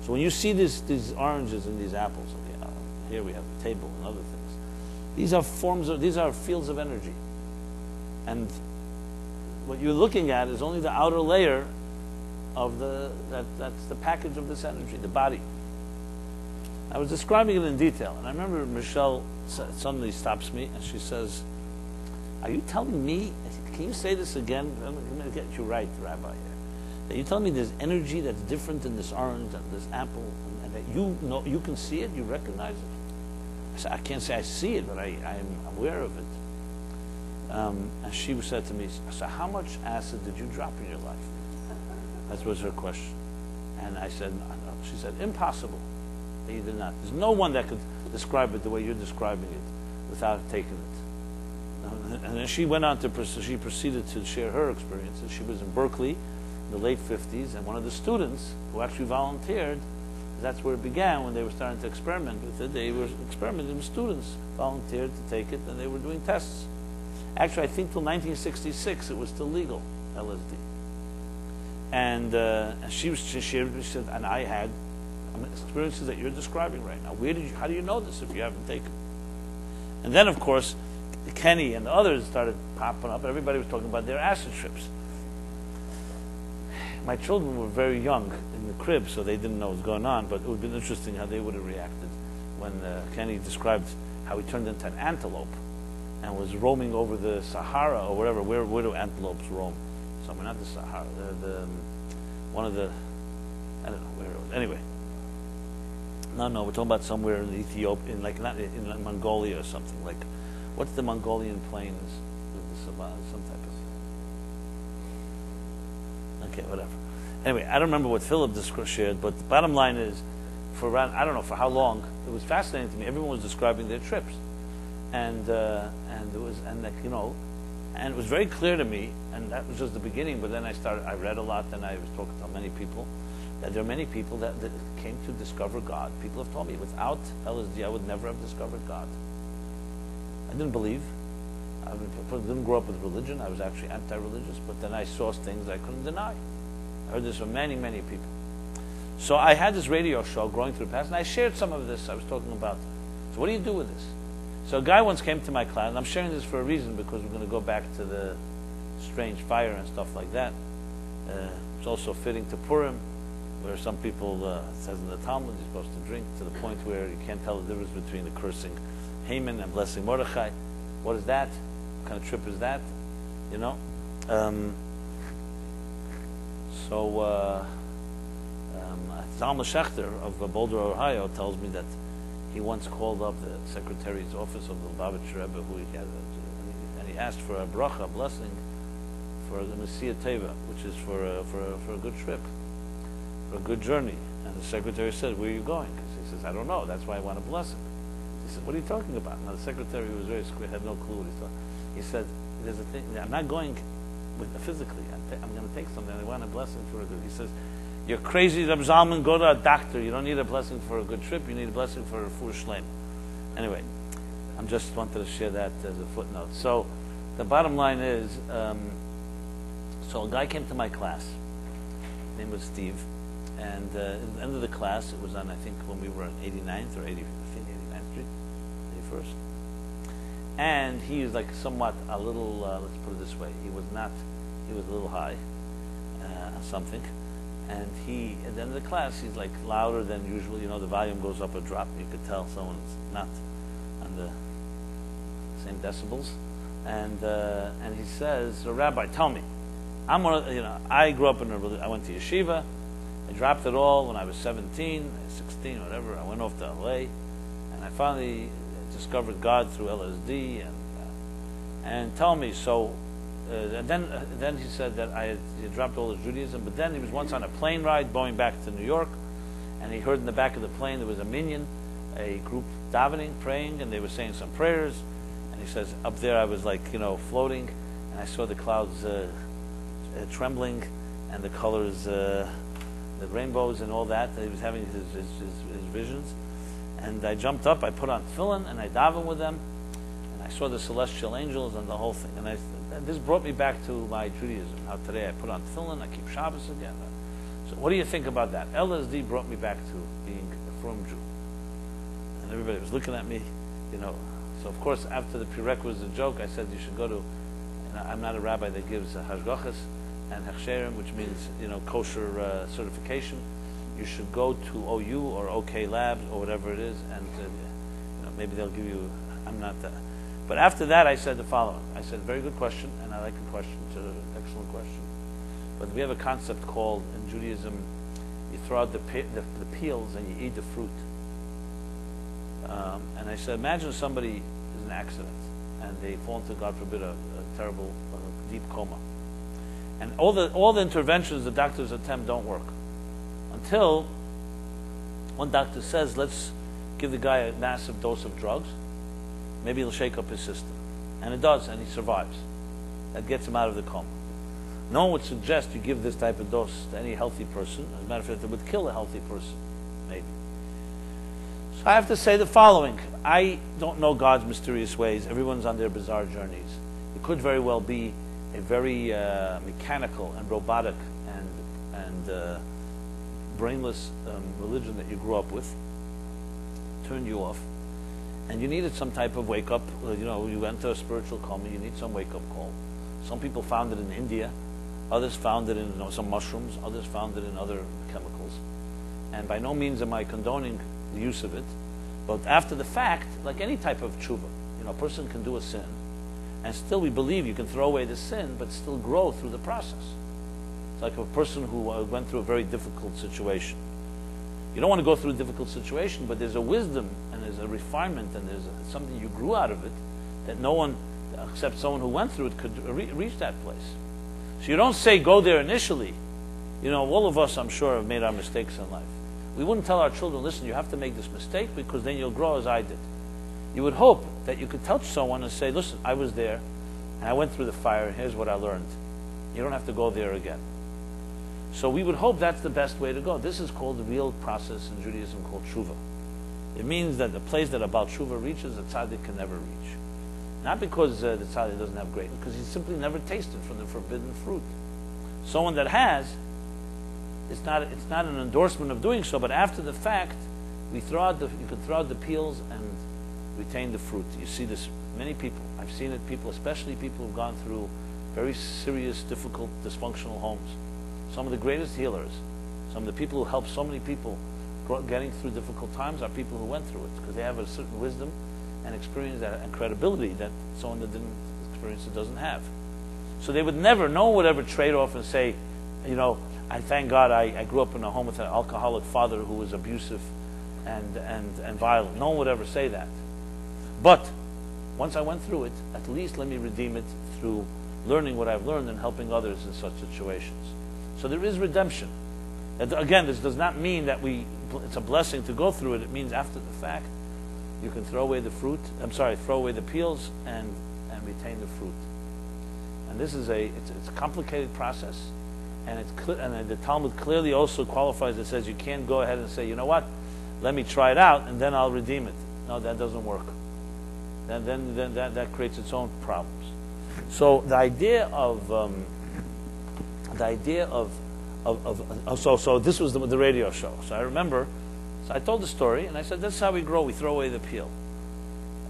So when you see these oranges and these apples, okay, here we have the table and other things. These are fields of energy. And what you're looking at is only the outer layer of that's the package of this energy, the body. I was describing it in detail, and I remember Michelle suddenly stops me and she says, are you telling me, I said, can you say this again? I'm going to get you right, Rabbi. Are you telling me there's energy that's different in this orange and this apple, and that you know, you can see it, you recognize it? I said, I can't say I see it, but I'm aware of it. And she said to me, so how much acid did you drop in your life? That was her question. And I said, she said, impossible. He did not. There's no one that could describe it the way you're describing it without taking it. And then she went on to, she proceeded to share her experiences. She was in Berkeley in the late 50s, and one of the students who actually volunteered, that's where it began when they were starting to experiment with it. They were experimenting with students, volunteered to take it, and they were doing tests. Actually, I think till 1966 it was still legal, LSD. And she said, and I had experiences that you're describing right now. How do you know this if you haven't taken it? And then, of course, Kenny and others started popping up. Everybody was talking about their acid trips. My children were very young in the crib, so they didn't know what was going on, but it would have been interesting how they would have reacted when Kenny described how he turned into an antelope and was roaming over the Sahara or wherever. Where do antelopes roam? Somewhere, not the Sahara. One of the, I don't know where it was. Anyway, no, we're talking about somewhere in Ethiopia, not in Mongolia or something. Like, what's the Mongolian plains with the some type of? Okay, whatever. Anyway, I don't remember what Philip shared, but the bottom line is, for around, I don't know for how long, it was fascinating to me. Everyone was describing their trips, and it was very clear to me, and that was just the beginning. But then I read a lot, and I was talking to many people, that there are many people that came to discover God. People have told me, without LSD, I would never have discovered God. I didn't believe. I didn't grow up with religion. I was actually anti-religious, but then I saw things I couldn't deny. I heard this from many, many people. So I had this radio show, Growing Through the Past, and I shared some of this. I was talking about, so what do you do with this? So a guy once came to my class, and I'm sharing this for a reason, because we're going to go back to the strange fire and stuff like that. It's also fitting to Purim, where some people, it says in the Talmud, you're supposed to drink to the point where you can't tell the difference between the cursing Haman and blessing Mordechai. What is that? What kind of trip is that? You know? Zalman Schachter of Boulder, Ohio, tells me that he once called up the secretary's office of the Lubavitcher Rebbe, who he had, and he asked for a bracha, a blessing, for the Messiah Teva, which is for a good trip, for a good journey. And the secretary said, "Where are you going?" He says, "I don't know. That's why I want a blessing." He said, "What are you talking about?" Now the secretary was very square, had no clue what he thought. He said, "There's a thing. I'm not going physically. I'm going to take something. I want a blessing for a good." He says, "You're crazy, Reb Zalman. Go to a doctor. You don't need a blessing for a good trip. You need a blessing for a full shleim." Anyway, I just wanted to share that as a footnote. So the bottom line is, so a guy came to my class. His name was Steve. And at the end of the class, it was on, I think, when we were on 89th or 89th Street, 81st. And he is like somewhat a little, let's put it this way, he was a little high, something. And at the end of the class, he's like louder than usual. You know, the volume goes up a drop. You could tell someone's not on the same decibels. And he says, "So Rabbi, tell me, I grew up I went to yeshiva. I dropped it all when I was 17, 16, whatever. I went off to LA, and I finally discovered God through LSD. And tell me, so." And then he said that he had dropped all his Judaism, but then he was once on a plane ride going back to New York, and he heard in the back of the plane there was a minyan, a group davening, praying, and they were saying some prayers. And he says, up there I was like, floating, and I saw the clouds trembling, and the colors, the rainbows and all that. And he was having his visions. And I jumped up, I put on tefillin, and I davened with them, and I saw the celestial angels and the whole thing. And this brought me back to my Judaism. Now today I put on tefillin, I keep Shabbos again. So what do you think about that? LSD brought me back to being a frum Jew. And everybody was looking at me, So of course, after the prerequisite joke, I said you should go to, I'm not a rabbi that gives hashgachas and hechsherim, which means, kosher certification. You should go to OU or OK Labs or whatever it is, and maybe they'll give you, I'm not But after that, I said the following. I said, very good question, and I like the question, excellent question. But we have a concept called, in Judaism, you throw out the peels and you eat the fruit. And I said, imagine somebody is in an accident, and they fall into, God forbid, a terrible, deep coma. And all the interventions the doctors attempt don't work. Until one doctor says, let's give the guy a massive dose of drugs. Maybe it'll shake up his system. And it does, and he survives. That gets him out of the coma. No one would suggest you give this type of dose to any healthy person. As a matter of fact, it would kill a healthy person, maybe. So I have to say the following. I don't know God's mysterious ways. Everyone's on their bizarre journeys. It could very well be a very mechanical and robotic and brainless religion that you grew up with, turned you off, and you needed some type of wake-up. You went to a spiritual coma, you need some wake-up call. Some people found it in India, others found it in some mushrooms, others found it in other chemicals. And by no means am I condoning the use of it, but after the fact, like any type of tshuva, a person can do a sin, and still we believe you can throw away the sin, but still grow through the process. It's like a person who went through a very difficult situation. You don't want to go through a difficult situation, but there's a wisdom and there's a refinement and there's something you grew out of it that no one except someone who went through it could reach that place. So you don't say go there initially. All of us, I'm sure, have made our mistakes in life. We wouldn't tell our children, listen, you have to make this mistake because then you'll grow as I did. You would hope that you could touch someone and say, listen, I was there and I went through the fire and here's what I learned. You don't have to go there again. So we would hope that's the best way to go. This is called the real process in Judaism called tshuva. It means that the place that a Baal tshuva reaches, a tzaddik can never reach. Not because the tzaddik doesn't have greatness, because he simply never tasted from the forbidden fruit. Someone that has, it's not an endorsement of doing so, but after the fact, you can throw out the peels and retain the fruit. You see this, many people, I've seen it, especially people who've gone through very serious, difficult, dysfunctional homes. Some of the greatest healers, some of the people who help so many people getting through difficult times are people who went through it, because they have a certain wisdom and experience and credibility that someone that didn't experience it doesn't have. So they would never, no one would ever trade off and say, I thank God I grew up in a home with an alcoholic father who was abusive and violent. No one would ever say that. But once I went through it, at least let me redeem it through learning what I've learned and helping others in such situations. So there is redemption. And again, this does not mean that it's a blessing to go through it. It means after the fact, you can throw away the throw away the peels and retain the fruit. And this is it's a complicated process. And the Talmud clearly also qualifies. It says you can't go ahead and say, you know what, let me try it out and then I'll redeem it. No, that doesn't work. Then that creates its own problems. So the idea of so this was the radio show. So I remember, so I told the story and I said, this is how we grow. We throw away the peel,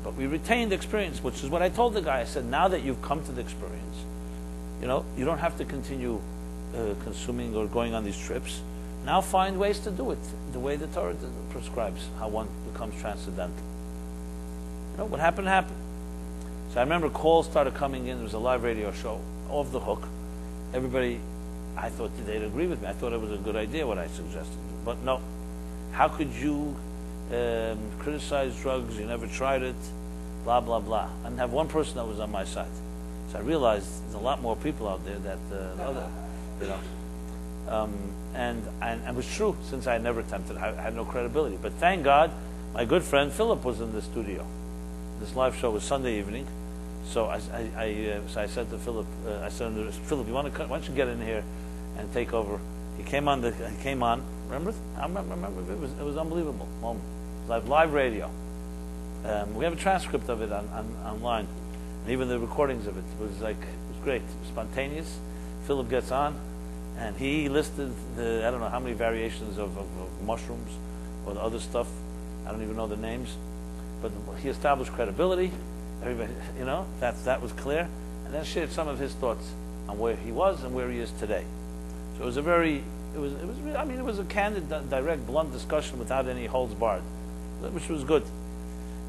but we retain the experience, which is what I told the guy. I said, now that you've come to the experience, you don't have to continue consuming or going on these trips. Now find ways to do it the way the Torah prescribes, how one becomes transcendental. What happened happened. So I remember calls started coming in. There was a live radio show, off the hook. Everybody, I thought they'd agree with me. I thought it was a good idea what I suggested. But no. How could you criticize drugs? You never tried it. Blah, blah, blah. I didn't have one person that was on my side. So I realized there's a lot more people out there that and it was true, since I had never attempted. I had no credibility. But thank God, my good friend Philip was in the studio. This live show was Sunday evening. So I said to Philip, Philip, why don't you get in here and take over? He came on. Remember? I remember. It was an unbelievable moment. Live radio. We have a transcript of it online, and even the recordings of it. It was great, spontaneous. Philip gets on, and he listed I don't know how many variations of mushrooms or the other stuff. I don't even know the names, but he established credibility. Everybody, that was clear, and then shared some of his thoughts on where he was and where he is today. So it was it was a candid, direct, blunt discussion without any holds barred, which was good.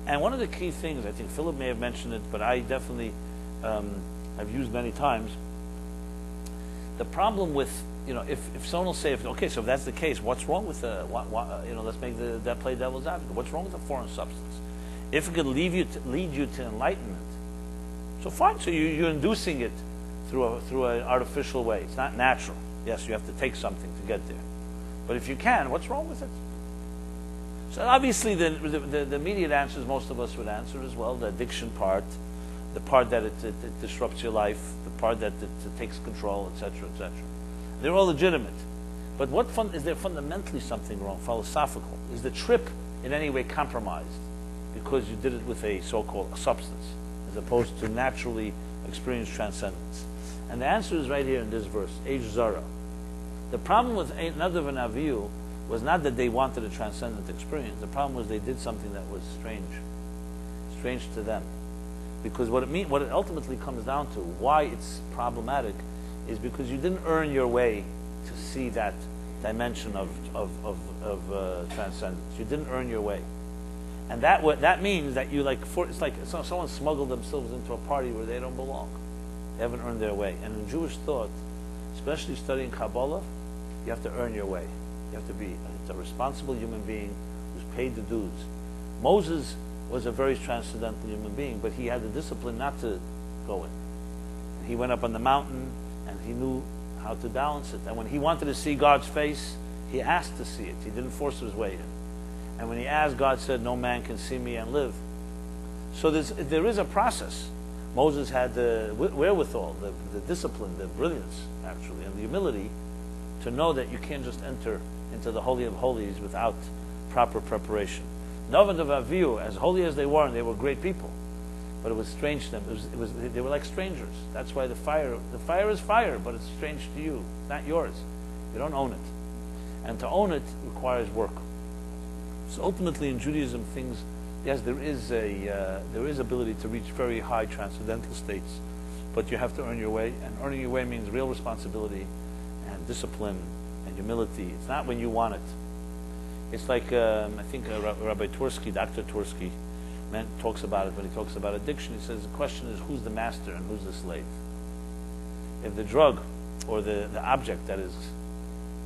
And one of the key things, I think Philip may have mentioned it, but I definitely have used many times, the problem with, if someone will say, okay, so if that's the case, what's wrong with let's make that play devil's advocate. What's wrong with a foreign substance? If it could lead you to enlightenment, so fine. So you're inducing it through an artificial way. It's not natural. Yes, you have to take something to get there. But if you can, what's wrong with it? So obviously the immediate answers most of us would answer as well, the addiction part, the part that it disrupts your life, the part that it takes control, etc., etc. They're all legitimate. But is there fundamentally something wrong, philosophical? Is the trip in any way compromised because you did it with a so-called substance, as opposed to naturally experienced transcendence? And the answer is right here in this verse, Eish Zara. The problem with Nadav and Avihu was not that they wanted a transcendent experience. The problem was they did something that was strange to them. Because what it ultimately comes down to, why it's problematic, is because you didn't earn your way to see that dimension of transcendence. You didn't earn your way, and that means that it's like someone smuggled themselves into a party where they don't belong. They haven't earned their way. And in Jewish thought, especially studying Kabbalah, you have to earn your way. You have to be a responsible human being who's paid the dues. Moses was a very transcendental human being, but he had the discipline not to go in. He went up on the mountain, and he knew how to balance it. And when he wanted to see God's face, he asked to see it. He didn't force his way in. And when he asked, God said, "No man can see me and live." So there is a process. Moses had the wherewithal, the discipline, the brilliance, actually, and the humility to know that you can't just enter into the Holy of Holies without proper preparation. Nadav and Avihu, as holy as they were, and they were great people, but it was strange to them. They were like strangers. That's why the fire is fire, but it's strange to you, not yours. You don't own it, and to own it requires work. So ultimately, in Judaism, yes, there is ability to reach very high transcendental states, but you have to earn your way, and earning your way means real responsibility and discipline and humility. It's not when you want it. It's like, I think Rabbi Tursky, Dr. Tursky, talks about it when he talks about addiction. He says the question is, who's the master and who's the slave? If the drug or the object that is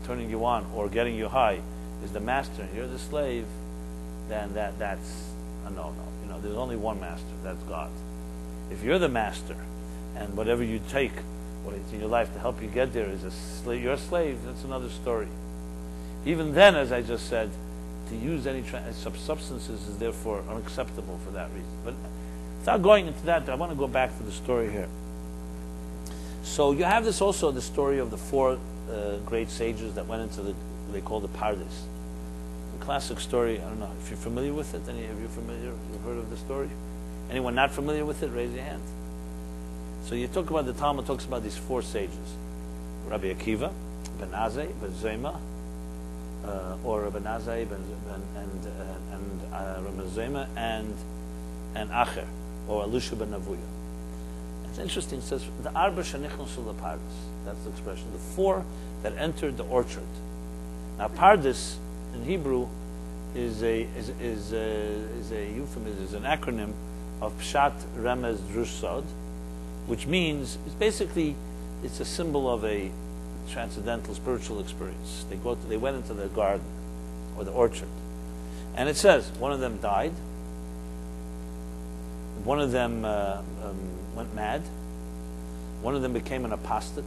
turning you on or getting you high is the master and you're the slave, then that's a no-no. There's only one master, that's God. If you're the master and whatever you take, what is in your life to help you get there is you're a slave, that's another story. Even then, as I just said, to use any substances is therefore unacceptable for that reason. But without going into that, I want to go back to the story here. So you have this also, the story of the four great sages that went into they call the Pardes. The classic story, I don't know if you're familiar with it. Any of you familiar? You've heard of the story? Anyone not familiar with it, raise your hand. So you talk about, the Talmud talks about these four sages. Rabbi Akiva, Ben Azai, Ben Zema, or Rabbi Nazai and Rabbi Zema and Acher, or Elisha ben Navuya. It's interesting. It says the Arba Shenichnasu LePardes. That's the expression. The four that entered the orchard. Now, Pardes in Hebrew is a euphemism, is an acronym of Pshat, Remez, Drush, Sod, which means it's a symbol of a transcendental spiritual experience. They went into the garden or the orchard, and it says one of them died, one of them went mad, one of them became an apostate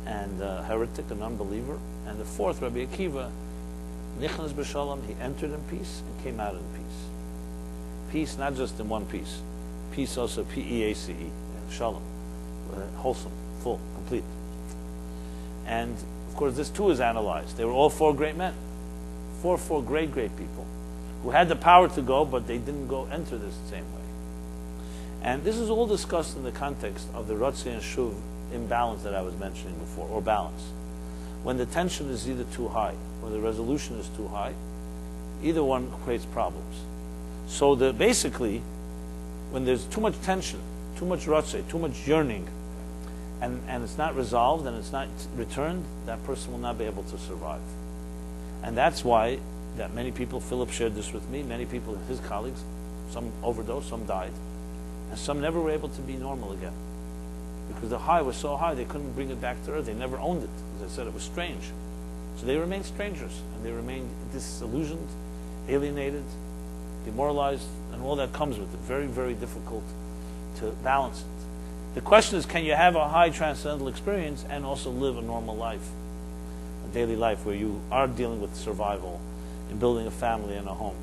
and a heretic, an unbeliever, and the fourth, Rabbi Akiva, Nichnas b'Shalom, he entered in peace and came out in peace. Peace, not just in one piece. Peace also, P-E-A-C-E, Shalom, wholesome, full, complete. And of course, this too is analyzed. They were all four great men, four great people, who had the power to go, but they didn't enter this same way. And this is all discussed in the context of the Ratzeh and Shuv imbalance that I was mentioning before, or balance. When the tension is either too high or the resolution is too high, either one creates problems. So basically, when there's too much tension, too much Ratzeh, too much yearning, and it's not resolved and it's not returned, that person will not be able to survive. And that's why that many people, Philip shared this with me, many people, his colleagues, some overdosed, some died, and some never were able to be normal again. Because the high was so high, they couldn't bring it back to earth. They never owned it. As I said, it was strange. So they remained strangers, and they remained disillusioned, alienated, demoralized, and all that comes with it. Very, very difficult to balance it. The question is, can you have a high transcendental experience and also live a normal life, a daily life where you are dealing with survival and building a family and a home?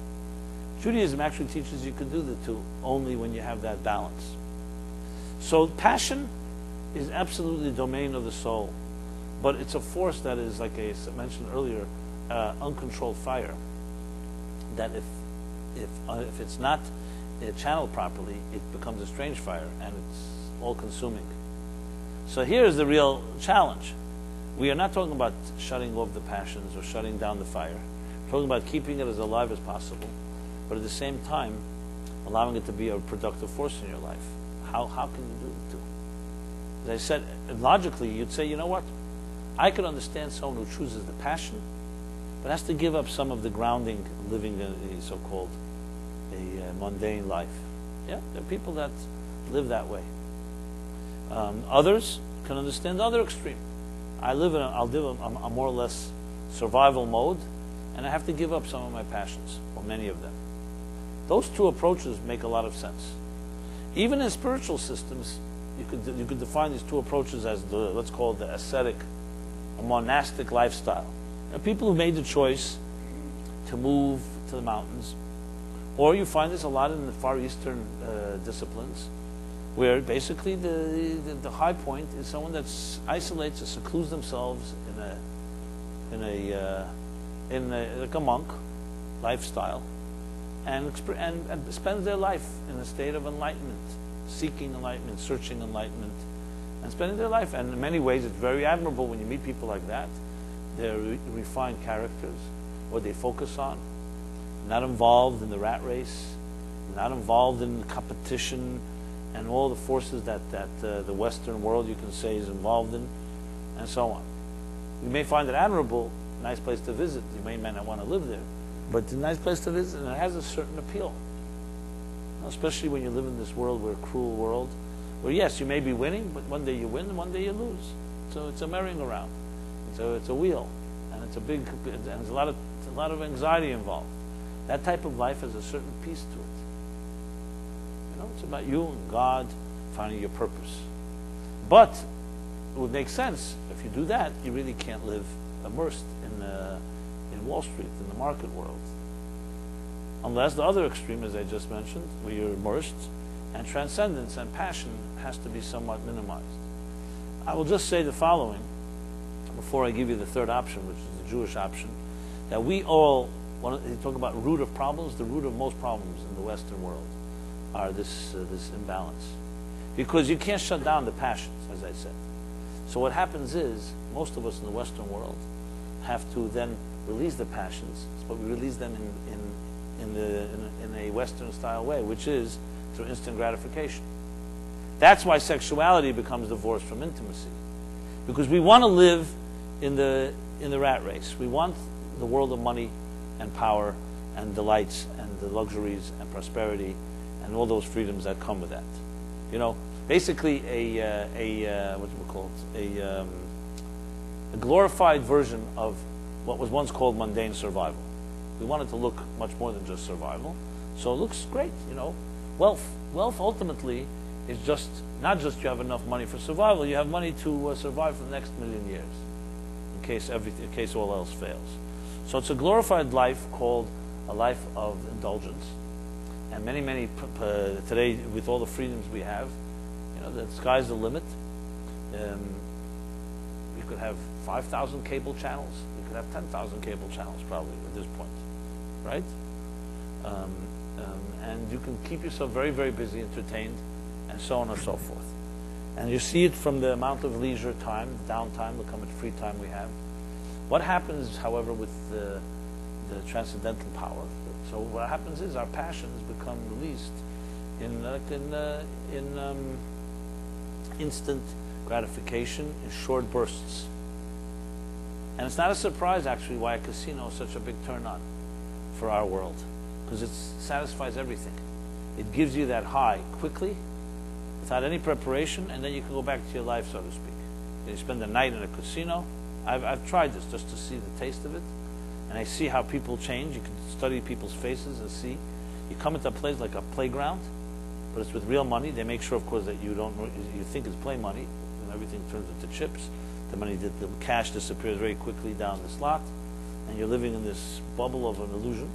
Judaism actually teaches you can do the two only when you have that balance. So passion is absolutely the domain of the soul, but it's a force that is, like I mentioned earlier, uncontrolled fire. That if it's not channeled properly, it becomes a strange fire, and it's all-consuming. So here's the real challenge. We are not talking about shutting off the passions or shutting down the fire. We're talking about keeping it as alive as possible, but at the same time, allowing it to be a productive force in your life. How can you do it too? As I said, logically, you'd say, you know what? I could understand someone who chooses the passion, but has to give up some of the grounding, living a so-called a mundane life. Yeah, there are people that live that way. Others can understand the other extreme. I'll live a more or less survival mode, and I have to give up some of my passions, or many of them. Those two approaches make a lot of sense. Even in spiritual systems, you could define these two approaches as let's call it the ascetic, a monastic lifestyle. There are people who made the choice to move to the mountains, or you find this a lot in the Far Eastern disciplines, where basically the high point is someone that isolates or secludes themselves like a monk lifestyle, and spends their life in a state of enlightenment, seeking enlightenment, searching enlightenment, and spending their life. And in many ways, it's very admirable when you meet people like that. They're refined characters, what they focus on, not involved in the rat race, not involved in competition and all the forces that the Western world, you can say, is involved in, and so on. You may find it admirable, nice place to visit. You may not want to live there, but it's a nice place to visit, and it has a certain appeal. Especially when you live in this world, a cruel world, where yes, you may be winning, but one day you win, and one day you lose. So it's a merry-go-round. It's a wheel, and it's and there's a lot of anxiety involved. That type of life has a certain peace to it. You know, it's about you and God finding your purpose. But it would make sense if you do that, you really can't live immersed in Wall Street, in the market world. Unless the other extreme, as I just mentioned, where you're immersed, and transcendence and passion has to be somewhat minimized. I will just say the following, before I give you the third option, which is the Jewish option, that we all, when you talk about root of problems, the root of most problems in the Western world are this imbalance. Because you can't shut down the passions, as I said. So what happens is, most of us in the Western world have to then release the passions, but we release them in a Western style way, which is through instant gratification. That's why sexuality becomes divorced from intimacy, because we want to live in the rat race. We want the world of money and power and delights and the luxuries and prosperity and all those freedoms that come with that. You know, basically what do we call it? A glorified version of what was once called mundane survival. We want it to look much more than just survival. So it looks great, you know. Wealth ultimately is just, not just you have enough money for survival, you have money to survive for the next million years, in case all else fails. So it's a glorified life called a life of indulgence. And many, today, with all the freedoms we have, you know, the sky's the limit. You could have 5,000 cable channels. You could have 10,000 cable channels probably at this point, right? And you can keep yourself very, very busy, entertained, and so on and so forth. And you see it from the amount of leisure time, downtime, look how much free time we have. What happens, however, with the transcendental power? So what happens is our passions become released in instant gratification, in short bursts. And it's not a surprise, actually, why a casino is such a big turn-on. for our world because it satisfies everything. It gives you that high quickly, without any preparation, and then you can go back to your life, so to speak. You spend the night in a casino. I've tried this just to see the taste of it, and I see how people change. You can study people's faces and see. You come into a place like a playground, but it's with real money. They make sure, of course, that you think it's play money, and everything turns into chips. The cash disappears very quickly down the slot, and you're living in this bubble of an illusion.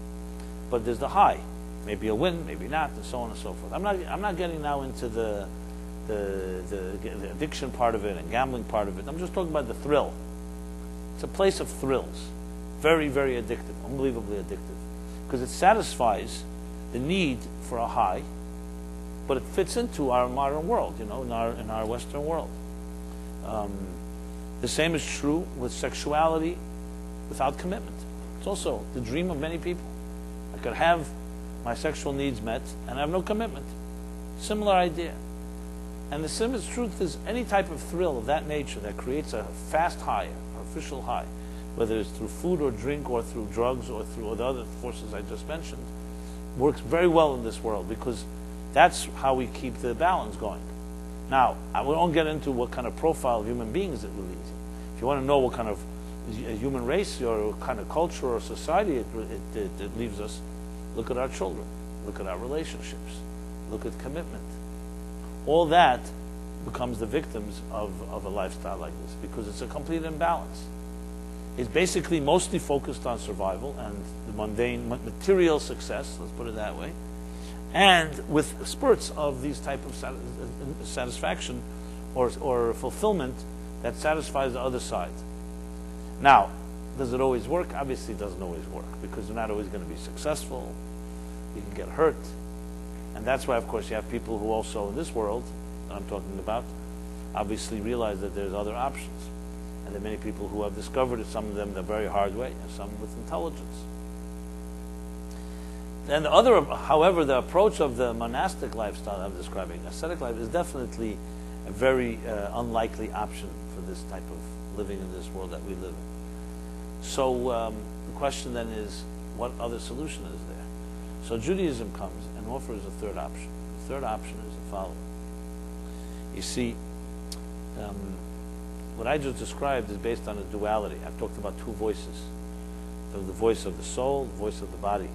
But there's the high. Maybe you'll win, maybe not, and so on and so forth. I'm not getting now into the addiction part of it and gambling part of it. I'm just talking about the thrill. It's a place of thrills. Very, very addictive, unbelievably addictive. Because it satisfies the need for a high, but it fits into our modern world, in our Western world. The same is true with sexuality without commitment. It's also the dream of many people. I could have my sexual needs met and I have no commitment. Similar idea. And the simplest truth is any type of thrill of that nature that creates a fast high, an artificial high, whether it's through food or drink or through drugs or through the other forces I just mentioned, works very well in this world because that's how we keep the balance going. Now, I won't get into what kind of profile of human beings it will lead. If you want to know what kind of human race or what kind of culture or society it leaves us, look at our children, look at our relationships, look at commitment. All that becomes the victims of a lifestyle like this because it's a complete imbalance. It's basically mostly focused on survival and the mundane material success, let's put it that way, and with spurts of these type of satisfaction or fulfillment that satisfies the other side. Now, does it always work? Obviously it doesn't always work because you're not always going to be successful. You can get hurt. And that's why, of course, you have people who also in this world that I'm talking about obviously realize that there's other options. And there are many people who have discovered it, some of them the very hard way, and some with intelligence. And however, the approach of the monastic lifestyle I'm describing, ascetic life, is definitely a very unlikely option for this type of living in this world that we live in. So the question then is, what other solution is there? So Judaism comes and offers a third option. The third option is the following. You see, what I just described is based on a duality. I've talked about two voices. The voice of the soul, the voice of the body.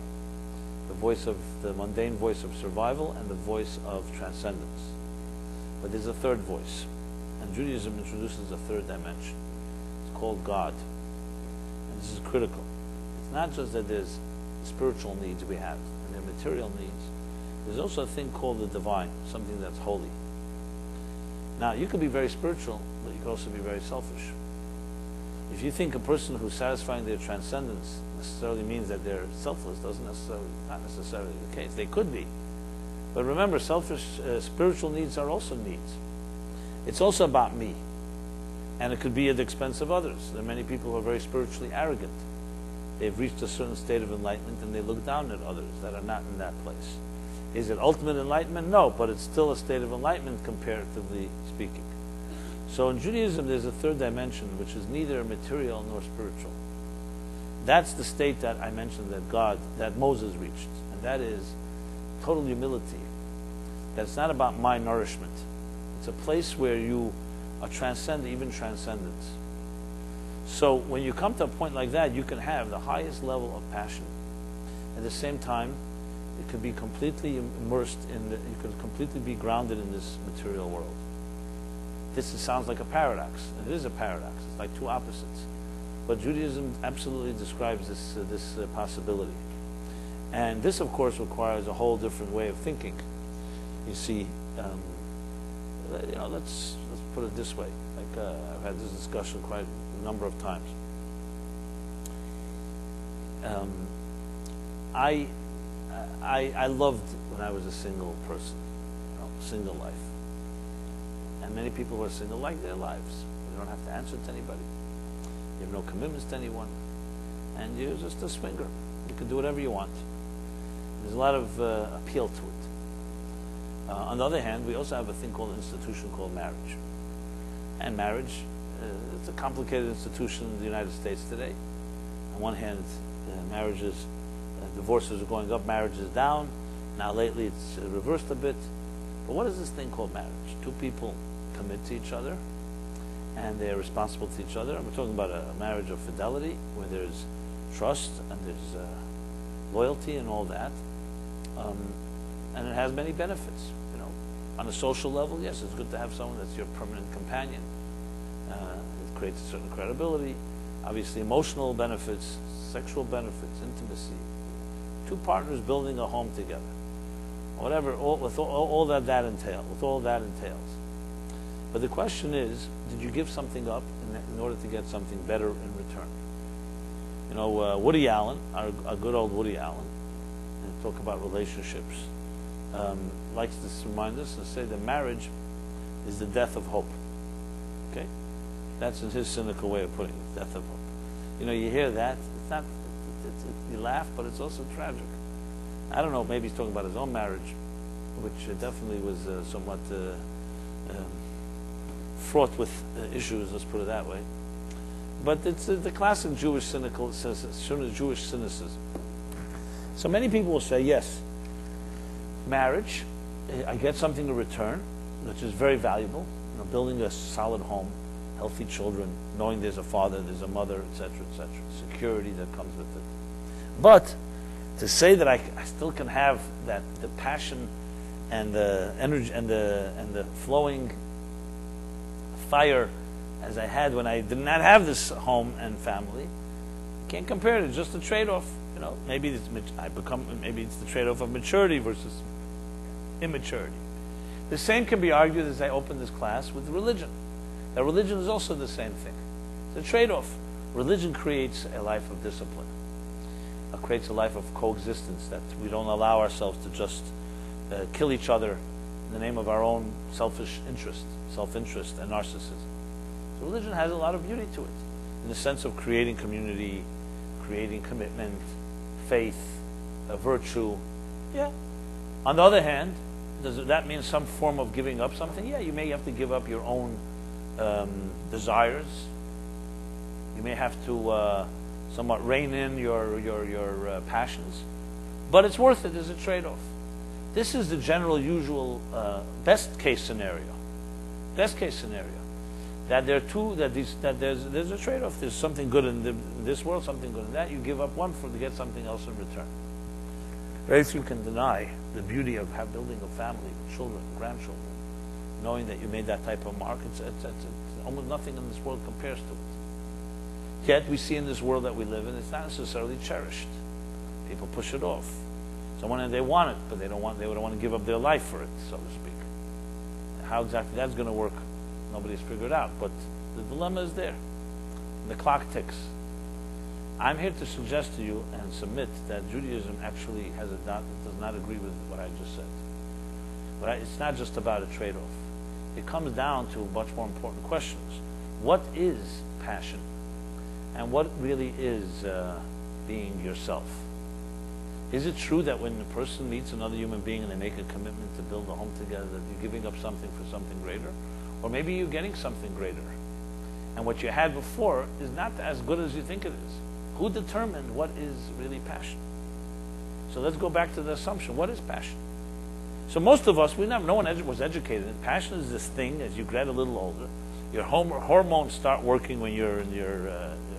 The mundane voice of survival and the voice of transcendence. But there's a third voice. And Judaism introduces a third dimension. It's called God. And this is critical. It's not just that there's spiritual needs we have and their material needs. There's also a thing called the divine, something that's holy. Now, you can be very spiritual, but you can also be very selfish. If you think a person who's satisfying their transcendence necessarily means that they're selfless, not necessarily the case. They could be. But remember, selfish spiritual needs are also needs. It's also about me. And it could be at the expense of others. There are many people who are very spiritually arrogant. They've reached a certain state of enlightenment and they look down at others that are not in that place. Is it ultimate enlightenment? No, but it's still a state of enlightenment comparatively speaking. So in Judaism there's a third dimension which is neither material nor spiritual. That's the state that I mentioned that Moses reached. And that is total humility. That it's not about my nourishment. It's a place where you transcend even transcendence. So when you come to a point like that, you can have the highest level of passion. At the same time, it could be completely immersed you could completely be grounded in this material world. Sounds like a paradox. It is a paradox. It's like two opposites. But Judaism absolutely describes this possibility. And this, of course, requires a whole different way of thinking. You see, let's put it this way. Like I've had this discussion quite a number of times. I loved when I was a single person, single life. And many people who are single like their lives. You don't have to answer to anybody. You have no commitments to anyone. And you're just a swinger. You can do whatever you want. There's a lot of appeal to it. On the other hand, we also have a thing called an institution called marriage. And marriage, it's a complicated institution in the United States today. On one hand, marriages divorces are going up, marriage is down. Now lately it's reversed a bit. But what is this thing called marriage? Two people commit to each other, and they're responsible to each other. And we're talking about a marriage of fidelity, where there's trust and there's loyalty and all that. And it has many benefits. You know, on a social level, yes, it's good to have someone that's your permanent companion. It creates a certain credibility. Obviously, emotional benefits, sexual benefits, intimacy. Two partners building a home together. Whatever, with all that entails. With all that entails. But the question is, did you give something up in order to get something better in return? You know, Woody Allen, our good old Woody Allen, and talk about relationships, likes to remind us and say that marriage is the death of hope. Okay? That's in his cynical way of putting it, death of hope. You know, you hear that, it's not, you laugh, but it's also tragic. I don't know, maybe he's talking about his own marriage, which definitely was somewhat fraught with issues, let's put it that way. But it's the classic Jewish Jewish cynicism. So many people will say, yes, marriage, I get something in return, which is very valuable. You know, building a solid home, healthy children, knowing there's a father, there's a mother, etc., etc. Security that comes with it. But to say that I still can have the passion and the energy and the flowing fire as I had when I did not have this home and family, can't compare it. It's just a trade-off. You know, maybe it's the trade-off of maturity versus immaturity. The same can be argued as I open this class with religion. That religion is also the same thing. It's a trade-off. Religion creates a life of discipline. It creates a life of coexistence, that we don't allow ourselves to just kill each other in the name of our own self-interest and narcissism. So religion has a lot of beauty to it, in the sense of creating community, creating commitment, faith, virtue. Yeah. On the other hand, does that mean some form of giving up something? Yeah, you may have to give up your own desires. You may have to somewhat rein in your passions, but it's worth it as a trade-off. This is the general, usual, best case scenario. Best case scenario, that there's a trade-off. There's something good in this world, something good in that. You give up one to get something else in return. Very few can deny the beauty of building a family, children, grandchildren, knowing that you made that type of mark. It's almost nothing in this world compares to it. Yet we see in this world that we live in, it's not necessarily cherished. People push it off. Someone, they want it, but they don't want to give up their life for it, so to speak. How exactly that's going to work, nobody's figured out. But the dilemma is there. The clock ticks. I'm here to suggest to you and submit that Judaism actually does not agree with what I just said. But it's not just about a trade-off. It comes down to much more important questions. What is passion? And what really is being yourself? Is it true that when a person meets another human being and they make a commitment to build a home together, that you're giving up something for something greater? Or maybe you're getting something greater. And what you had before is not as good as you think it is. Who determined what is really passion? So let's go back to the assumption. What is passion? So most of us, no one was educated. Passion is this thing, as you get a little older, your hormones start working when you're in your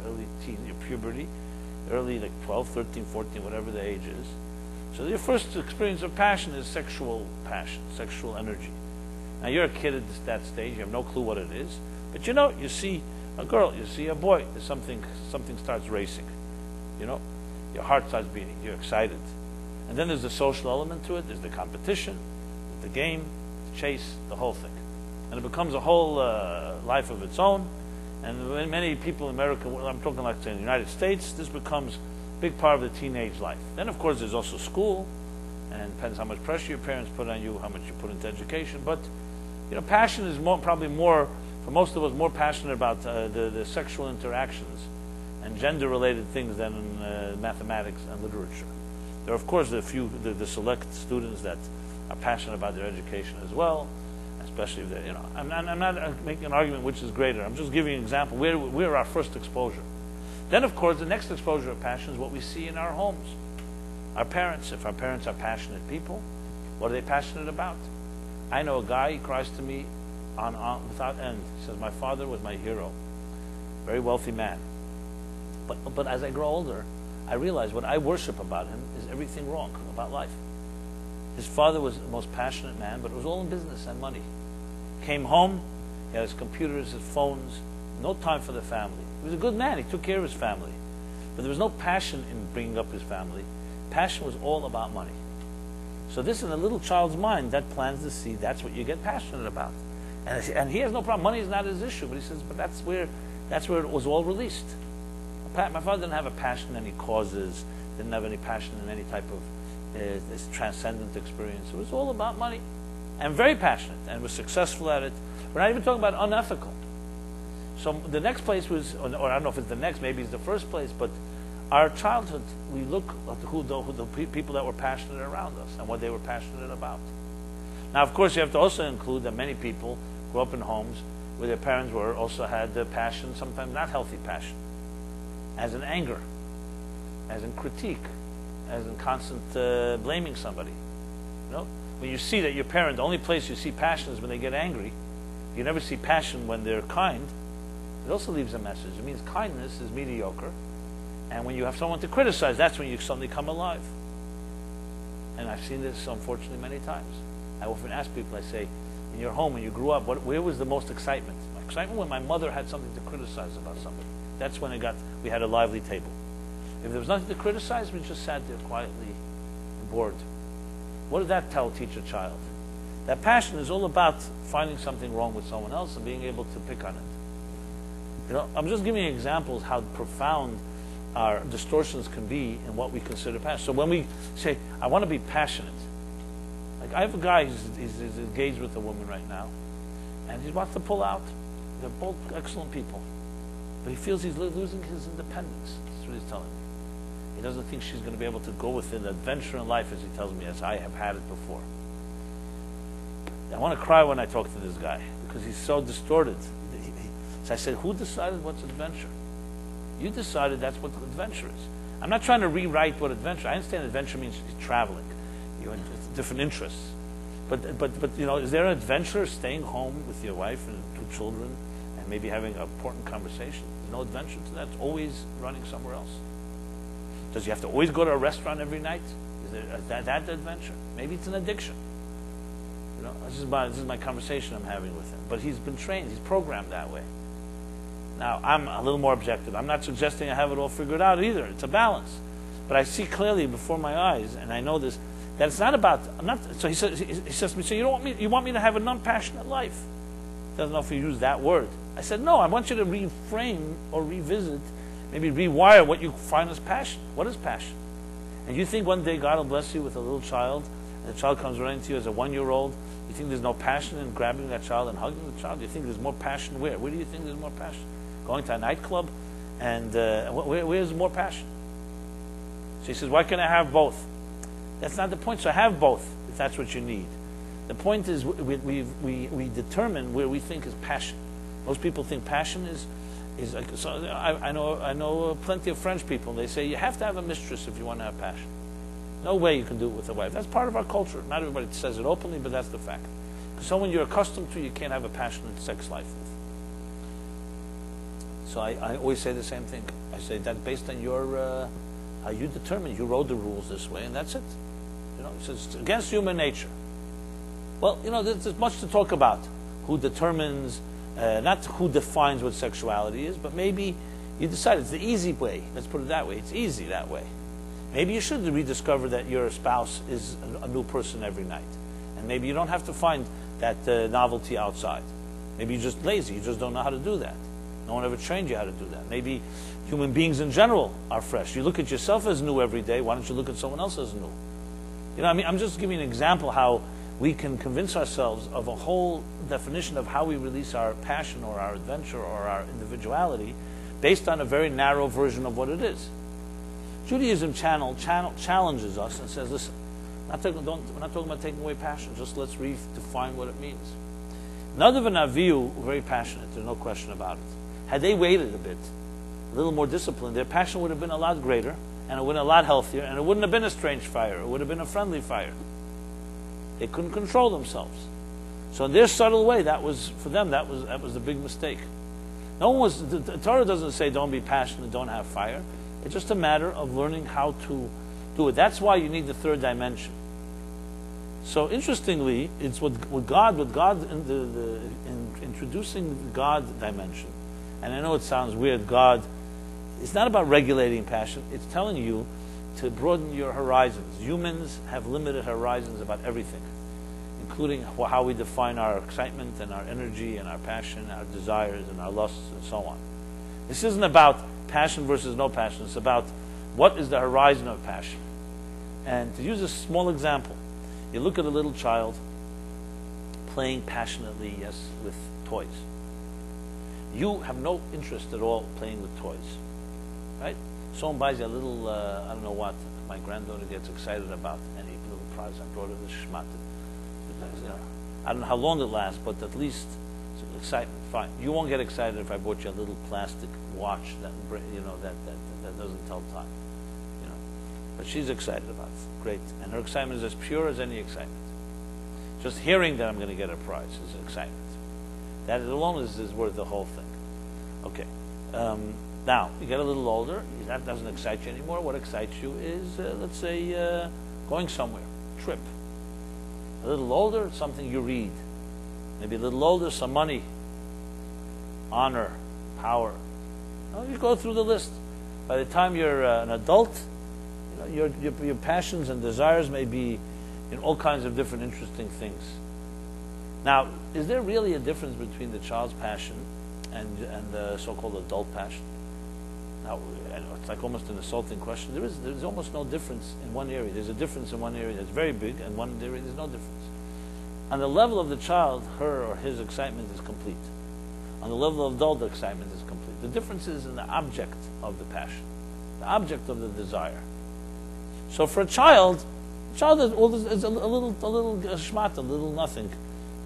early teen, your puberty, early like 12, 13, 14, whatever the age is. So your first experience of passion is sexual passion, sexual energy. Now you're a kid at that stage, you have no clue what it is, but you see a girl, you see a boy, something starts racing, your heart starts beating, you're excited. And then there's the social element to it, there's the competition, the game, the chase, the whole thing. And it becomes a whole life of its own. And many people in America, I'm talking like in the United States, this becomes a big part of the teenage life. Then of course there's also school, and it depends how much pressure your parents put on you, how much you put into education. But passion is probably more, for most of us, more passionate about the sexual interactions and gender-related things than in mathematics and literature. There are, of course, the select students that are passionate about their education as well, especially if they're, I'm not making an argument which is greater. I'm just giving you an example. We're our first exposure. Then, of course, the next exposure of passion is what we see in our homes. Our parents, if our parents are passionate people, what are they passionate about? I know a guy, he cries to me without end. He says, my father was my hero. Very wealthy man. But as I grow older, I realize what I worship about him is everything wrong about life. His father was the most passionate man, but it was all in business and money. Came home, he had his computers, his phones, no time for the family. He was a good man, he took care of his family. But there was no passion in bringing up his family. Passion was all about money. So this, in a little child's mind, that plans to see that's what you get passionate about. And he has no problem. Money is not his issue, but he says, but that's where it was all released. My father didn't have a passion in any causes, didn't have any passion in any type of this transcendent experience. It was all about money, and very passionate, and was successful at it. We're not even talking about unethical. So the next place was, or I don't know if it's the next, maybe it's the first place, but our childhood, we look at who the people that were passionate around us and what they were passionate about. Now, of course, you have to also include that many people grew up in homes where their parents also had the passion, sometimes not healthy passion, as in anger, as in critique, as in constant blaming somebody. You know, when you see that your parent, the only place you see passion is when they get angry. You never see passion when they're kind. It also leaves a message. It means kindness is mediocre, and when you have someone to criticize, that's when you suddenly come alive. And I've seen this, unfortunately, many times. I often ask people, I say, in your home, when you grew up, where was the most excitement? My excitement when my mother had something to criticize about somebody. That's when we had a lively table. If there was nothing to criticize, we just sat there quietly and bored. What did that teach a child? That passion is all about finding something wrong with someone else and being able to pick on it. You know, I'm just giving you examples how profound our distortions can be in what we consider passion. So when we say, I want to be passionate, like I have a guy who's engaged with a woman right now, and he wants to pull out. They're both excellent people. But he feels he's losing his independence. That's what he's telling me. He doesn't think she's going to be able to go with an adventure in life, as he tells me, as I have had it before. I want to cry when I talk to this guy, because he's so distorted. So I said, who decided what's adventure? You decided that's what adventure is. I'm not trying to rewrite what adventure. I understand adventure means traveling. You have different interests. But you know, is there an adventure staying home with your wife and 2 children and maybe having an important conversation? There's no adventure to that. It's always running somewhere else. Does you have to always go to a restaurant every night? Is there that adventure? Maybe it's an addiction. You know, this is my conversation I'm having with him. But he's been trained. He's programmed that way. Now, I'm a little more objective. I'm not suggesting I have it all figured out either. It's a balance. But I see clearly before my eyes, and I know this, that it's not about, so he says to me, so you want me to have a non-passionate life? Doesn't know if he used that word. I said, no, I want you to reframe or revisit, maybe rewire what you find as passion. What is passion? And you think one day God will bless you with a little child, and the child comes running to you as a 1-year-old, you think there's no passion in grabbing that child and hugging the child? You think there's more passion where? Where do you think there's more passion? Going to a nightclub? And where's more passion? So he says, why can't I have both? That's not the point. So have both, if that's what you need. The point is we determine where we think is passion. Most people think passion is like, so I know plenty of French people, and they say you have to have a mistress if you want to have passion. No way you can do it with a wife. That's part of our culture. Not everybody says it openly, but that's the fact. Because someone you're accustomed to, you can't have a passionate sex life with. So I always say the same thing. I say that based on your how you determine, you wrote the rules this way, and that's it. You know, it's against human nature. Well, you know, there's much to talk about. Who determines, not who defines what sexuality is, but maybe you decide it's the easy way. Let's put it that way. It's easy that way. Maybe you should rediscover that your spouse is a new person every night. And maybe you don't have to find that novelty outside. Maybe you're just lazy. You just don't know how to do that. No one ever trained you how to do that. Maybe human beings in general are fresh. You look at yourself as new every day. Why don't you look at someone else as new? You know, I mean, I'm just giving an example how we can convince ourselves of a whole definition of how we release our passion or our adventure or our individuality based on a very narrow version of what it is. Judaism challenges us and says, listen, we're not talking about taking away passion, just let's redefine what it means. Nadav and Avihu were very passionate, there's no question about it. Had they waited a bit, a little more disciplined, their passion would have been a lot greater, and it would have been a lot healthier, and it wouldn't have been a strange fire. It would have been a friendly fire. They couldn't control themselves. So in their subtle way, that was, for them, that was a big mistake. No one was, the Torah doesn't say don't be passionate, don't have fire. It's just a matter of learning how to do it. That's why you need the third dimension. So interestingly, it's with God in introducing the God dimension. And I know it sounds weird, God, it's not about regulating passion. It's telling you to broaden your horizons. Humans have limited horizons about everything, including how we define our excitement and our energy and our passion, our desires and our lusts and so on. This isn't about passion versus no passion. It's about what is the horizon of passion. And to use a small example, you look at a little child playing passionately, yes, with toys. You have no interest at all playing with toys, right? Someone buys you a little, I don't know what, my granddaughter gets excited about any little prize. I brought her this schmatt. You know, I don't know how long it lasts, but at least it's excitement. Fine. You won't get excited if I bought you a little plastic watch that that doesn't tell time. You know, but she's excited about it. Great, and her excitement is as pure as any excitement. Just hearing that I'm going to get a prize is excitement. That alone is worth the whole thing. Okay. Now you get a little older. That doesn't excite you anymore. What excites you is, let's say, going somewhere, trip. A little older, something you read. Maybe a little older, some money, honor, power. You go through the list. By the time you're an adult, you know, your passions and desires may be in all kinds of different interesting things. Now, is there really a difference between the child's passion and the so-called adult passion? Now, I know it's like almost an insulting question. There's almost no difference in one area. There's a difference in one area that's very big, and one area there's no difference. On the level of the child, her or his excitement is complete. On the level of adult, the excitement is complete. The difference is in the object of the passion, the object of the desire. So for a child is a little schmat, a little nothing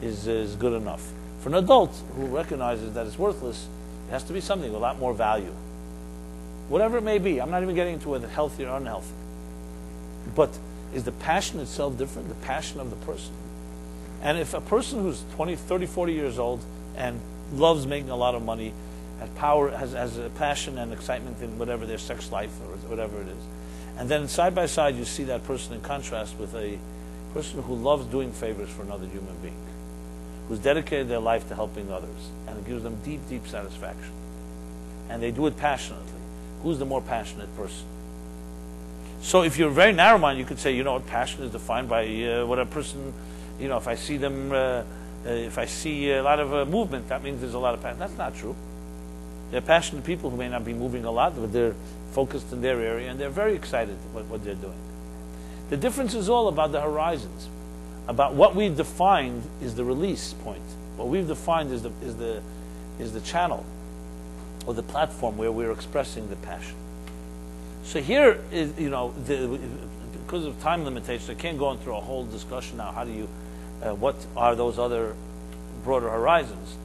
is good enough. For an adult who recognizes that it's worthless, it has to be something with a lot more value. Whatever it may be. I'm not even getting into whether healthy or unhealthy. But is the passion itself different? The passion of the person. And if a person who's 20, 30, 40 years old and loves making a lot of money, has power, has a passion and excitement in whatever their sex life or whatever it is, and then side by side you see that person in contrast with a person who loves doing favors for another human being, who's dedicated their life to helping others, and it gives them deep, deep satisfaction. And they do it passionately. Who's the more passionate person? So if you're very narrow-minded, you could say, you know, passion is defined by what a person, you know, if I see them, if I see a lot of movement, that means there's a lot of passion. That's not true. They're passionate people who may not be moving a lot, but they're focused in their area, and they're very excited about what they're doing. The difference is all about the horizons, about what we've defined is the release point. What we've defined is the channel, or the platform where we're expressing the passion. So here is, you know, because of time limitations, I can't go through a whole discussion now. How do you, what are those other broader horizons?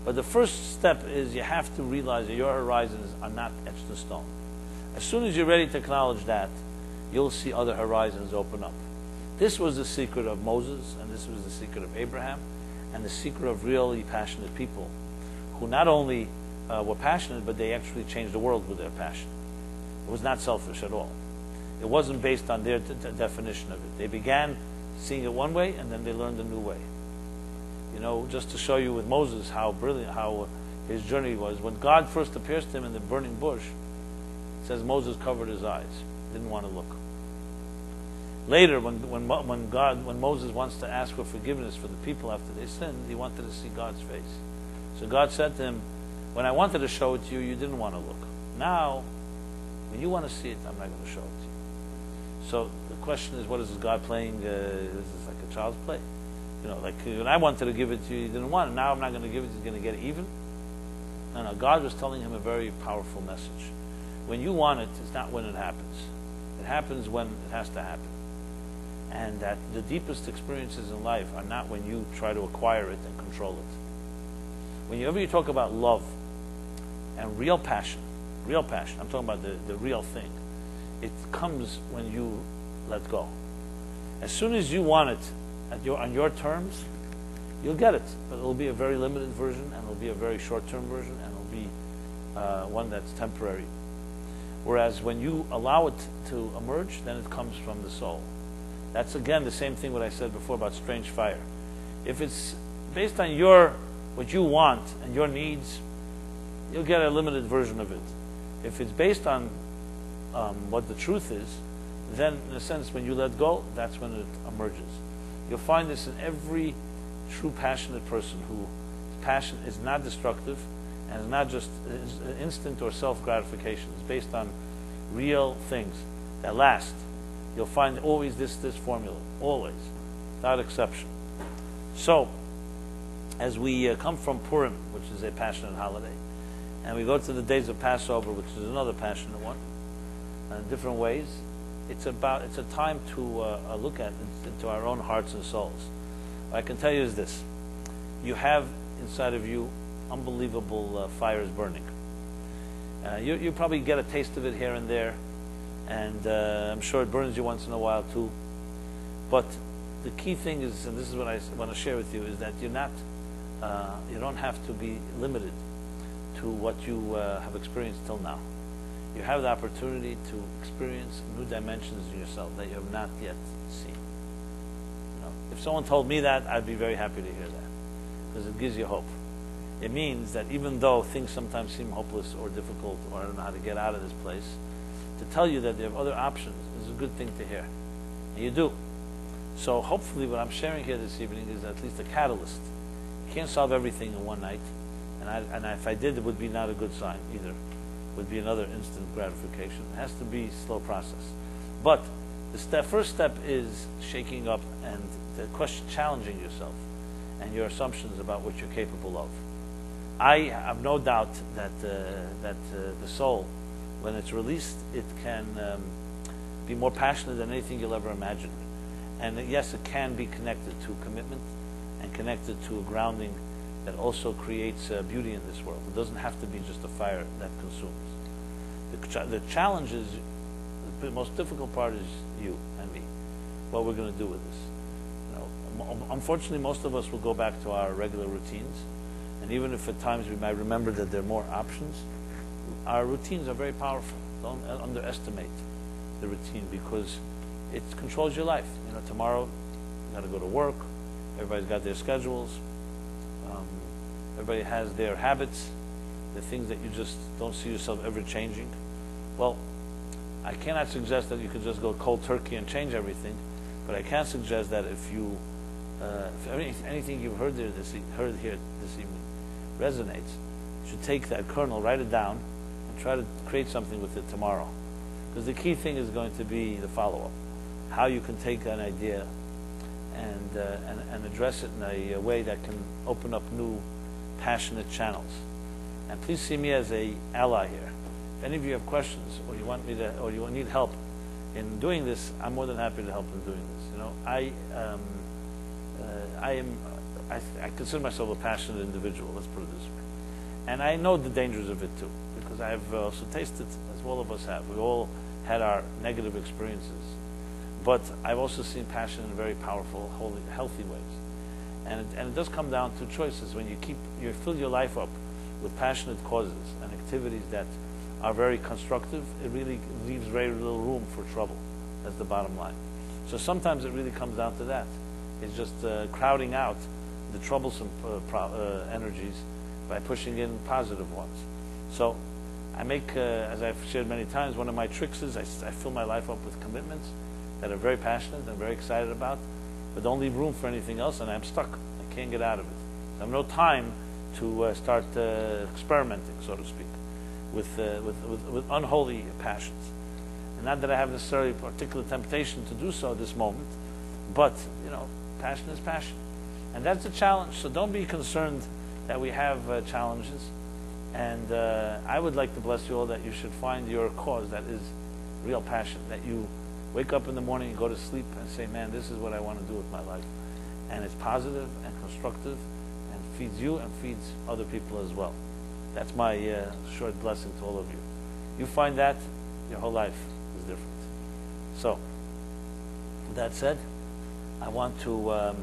But the first step is you have to realize that your horizons are not etched in stone. As soon as you're ready to acknowledge that, you'll see other horizons open up. This was the secret of Moses, and this was the secret of Abraham, and the secret of really passionate people, who not only were passionate, but they actually changed the world with their passion. It was not selfish at all. It wasn't based on their definition of it. They began seeing it one way, and then they learned a new way. You know, just to show you with Moses how brilliant, how his journey was. When God first appears to him in the burning bush, it says Moses covered his eyes, didn't want to look. Later, when Moses wants to ask for forgiveness for the people after they sinned, he wanted to see God's face. So God said to him, when I wanted to show it to you, you didn't want to look. Now, when you want to see it, I'm not going to show it to you. So the question is, what is God playing? Is this like a child's play? You know, like when I wanted to give it to you, you didn't want it. Now I'm not going to give it, you're going to get it even. No, God was telling him a very powerful message. When you want it, it's not when it happens. It happens when it has to happen. And that the deepest experiences in life are not when you try to acquire it and control it. Whenever you talk about love and real passion, real passion. I'm talking about the real thing. It comes when you let go. As soon as you want it on your terms, you'll get it. But it'll be a very limited version, and it'll be a very short-term version, and it'll be one that's temporary. Whereas when you allow it to emerge, then it comes from the soul. That's again the same thing what I said before about strange fire. If it's based on what you want and your needs, you'll get a limited version of it. If it's based on what the truth is, then in a sense when you let go, that's when it emerges. You'll find this in every true passionate person whose passion is not destructive and is not just instant or self-gratification. It's based on real things that last. You'll find always this formula, always, without exception. So, as we come from Purim, which is a passionate holiday, and we go to the days of Passover, which is another passionate one, in different ways, it's a time to look into our own hearts and souls. What I can tell you is this: you have inside of you unbelievable fires burning. You probably get a taste of it here and there, and I'm sure it burns you once in a while too. But the key thing is, and this is what I want to share with you, is that you don't have to be limited to what you have experienced till now. You have the opportunity to experience new dimensions in yourself that you have not yet seen. If someone told me that, I'd be very happy to hear that, because it gives you hope. It means that even though things sometimes seem hopeless or difficult, or I don't know how to get out of this place, to tell you that you have other options is a good thing to hear. And you do. So hopefully what I'm sharing here this evening is at least a catalyst. You can't solve everything in one night, and if I did, it would be not a good sign either. It would be another instant gratification. It has to be a slow process. But the first step is shaking up and challenging yourself and your assumptions about what you're capable of. I have no doubt that the soul, when it's released, it can be more passionate than anything you'll ever imagine. And yes, it can be connected to commitment and connected to a grounding that also creates beauty in this world. It doesn't have to be just a fire that consumes. The challenge is, the most difficult part is you and me, what we're going to do with this. Unfortunately, most of us will go back to our regular routines, and even if at times we might remember that there are more options, our routines are very powerful. Don't underestimate the routine, because it controls your life. Tomorrow you got to go to work. Everybody's got their schedules. Everybody has their habits, the things that you just don't see yourself ever changing. Well, I cannot suggest that you could just go cold turkey and change everything, but I can suggest that if anything you've heard here this evening resonates, you should take that kernel, write it down, and try to create something with it tomorrow. Because the key thing is going to be the follow-up, how you can take an idea and address it in a way that can open up new, passionate channels. And please see me as an ally here. If any of you have questions, or you want me to, or you need help in doing this, I'm more than happy to help in doing this. I consider myself a passionate individual. Let's put it this way, and I know the dangers of it too, because I've also tasted, as all of us have. We all had our negative experiences, but I've also seen passion in very powerful, holy, healthy ways. And it does come down to choices. When you fill your life up with passionate causes and activities that are very constructive, it really leaves very little room for trouble. That's the bottom line. So sometimes it really comes down to that. It's just crowding out the troublesome energies by pushing in positive ones. So I make, as I've shared many times, one of my tricks is I fill my life up with commitments that are very passionate and very excited about, but don't leave room for anything else, and I'm stuck. I can't get out of it. I have no time to start experimenting, so to speak, with unholy passions. And not that I have necessarily a particular temptation to do so at this moment, but passion is passion, and that's a challenge. So don't be concerned that we have challenges. And I would like to bless you all that you should find your cause that is real passion, that you wake up in the morning and go to sleep and say, man, this is what I want to do with my life. And it's positive and constructive and feeds you and feeds other people as well. That's my short blessing to all of you. You find that, your whole life is different. So, with that said, I want to,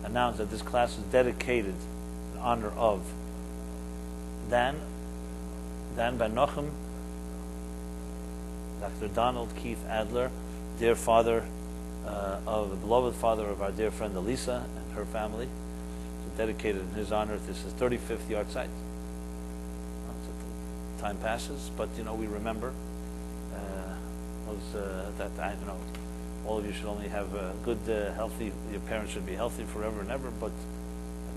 announce that this class is dedicated in honor of Dan Ben Nochem, Dr. Donald Keith Adler, dear father of the beloved father of our dear friend Elisa and her family. So dedicated in his honor. This is 35th yard site. Time passes, but we remember that all of you should only have good, healthy. Your parents should be healthy forever and ever. But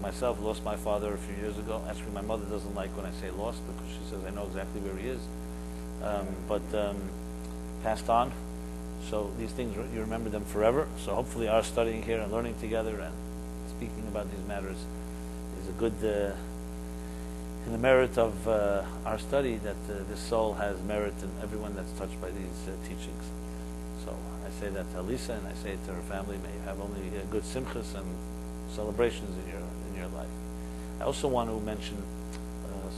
myself, lost my father a few years ago. Actually, my mother doesn't like when I say lost because she says I know exactly where he is. But passed on. So these things, you remember them forever. So hopefully our studying here and learning together and speaking about these matters is a good, in the merit of our study, that this soul has merit in everyone that's touched by these teachings. So I say that to Lisa and I say it to her family, may you have only good simchas and celebrations in your life. I also want to mention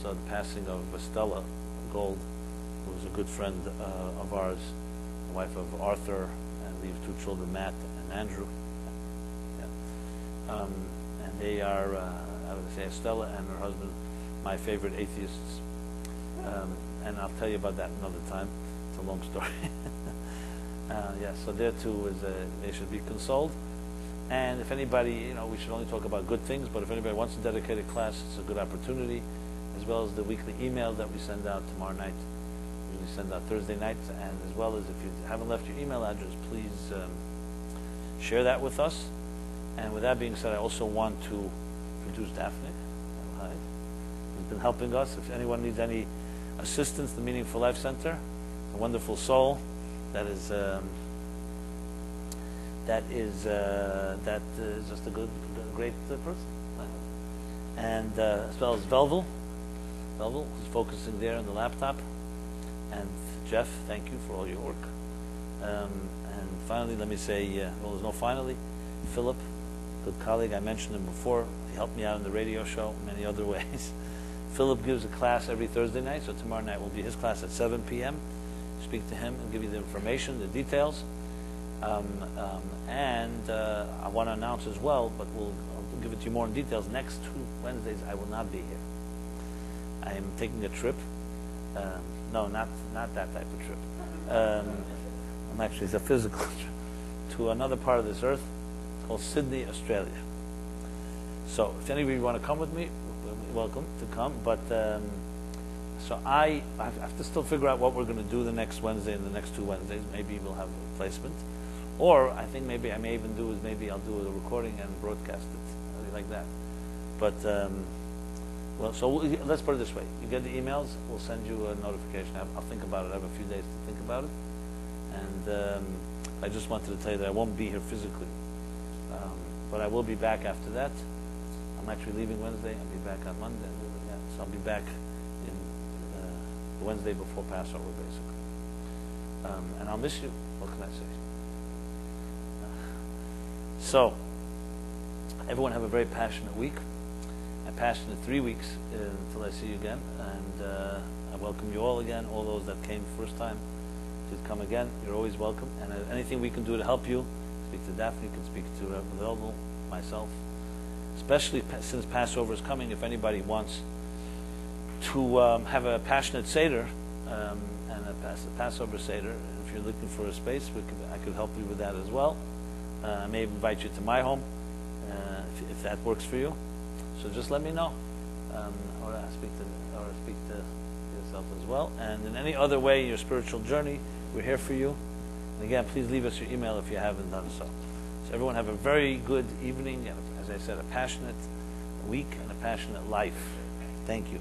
the passing of Stella Gold, who was a good friend of ours, the wife of Arthur, and leaves 2 children, Matt and Andrew. Yeah. And they are, I would say, Stella and her husband, my favorite atheists. And I'll tell you about that another time. It's a long story. So there too is they should be consoled. And if anybody, we should only talk about good things, but if anybody wants to dedicate a class, it's a good opportunity, as well as the weekly email that we send out tomorrow night. We usually send out Thursday nights, and as well as if you haven't left your email address, please share that with us. And with that being said, I also want to introduce Daphne. Hi. Who's been helping us. If anyone needs any assistance, the Meaningful Life Center, a wonderful soul that is just a great person. And as well as Velvel, who's focusing there on the laptop. And Jeff, thank you for all your work. And finally, let me say, there's no finally, Philip, good colleague, I mentioned him before. He helped me out in the radio show, many other ways. Philip gives a class every Thursday night, so tomorrow night will be his class at 7 p.m. Speak to him and give you the information, the details. And I want to announce as well, but I'll give it to you more in details. Next 2 Wednesdays, I will not be here. I am taking a trip. No, not that type of trip. I'm actually, it's a physical trip to another part of this earth called Sydney, Australia. So if any of you want to come with me, welcome to come. But so I have to still figure out what we're going to do the next Wednesday and the next 2 Wednesdays. Maybe we'll have a replacement. Or I think maybe I may even do is maybe I'll do a recording and broadcast it, like that. But let's put it this way: you get the emails, we'll send you a notification. I'll think about it. I have a few days to think about it, and I just wanted to tell you that I won't be here physically, but I will be back after that. I'm actually leaving Wednesday. I'll be back on Monday. Yeah, so I'll be back in the Wednesday before Passover, basically. And I'll miss you. What can I say? So, everyone have a very passionate week, a passionate 3 weeks until I see you again. And I welcome you all again, all those that came first time to come again. You're always welcome. And anything we can do to help you, speak to Daphne, you can speak to Velvel, myself. Especially since Passover is coming, if anybody wants to have a passionate Seder and a Passover Seder, if you're looking for a space, I could help you with that as well. I may invite you to my home if that works for you. So just let me know, or speak to yourself as well. And in any other way, your spiritual journey, we're here for you. And again, please leave us your email if you haven't done so. So everyone have a very good evening, and as I said, a passionate week and a passionate life. Thank you.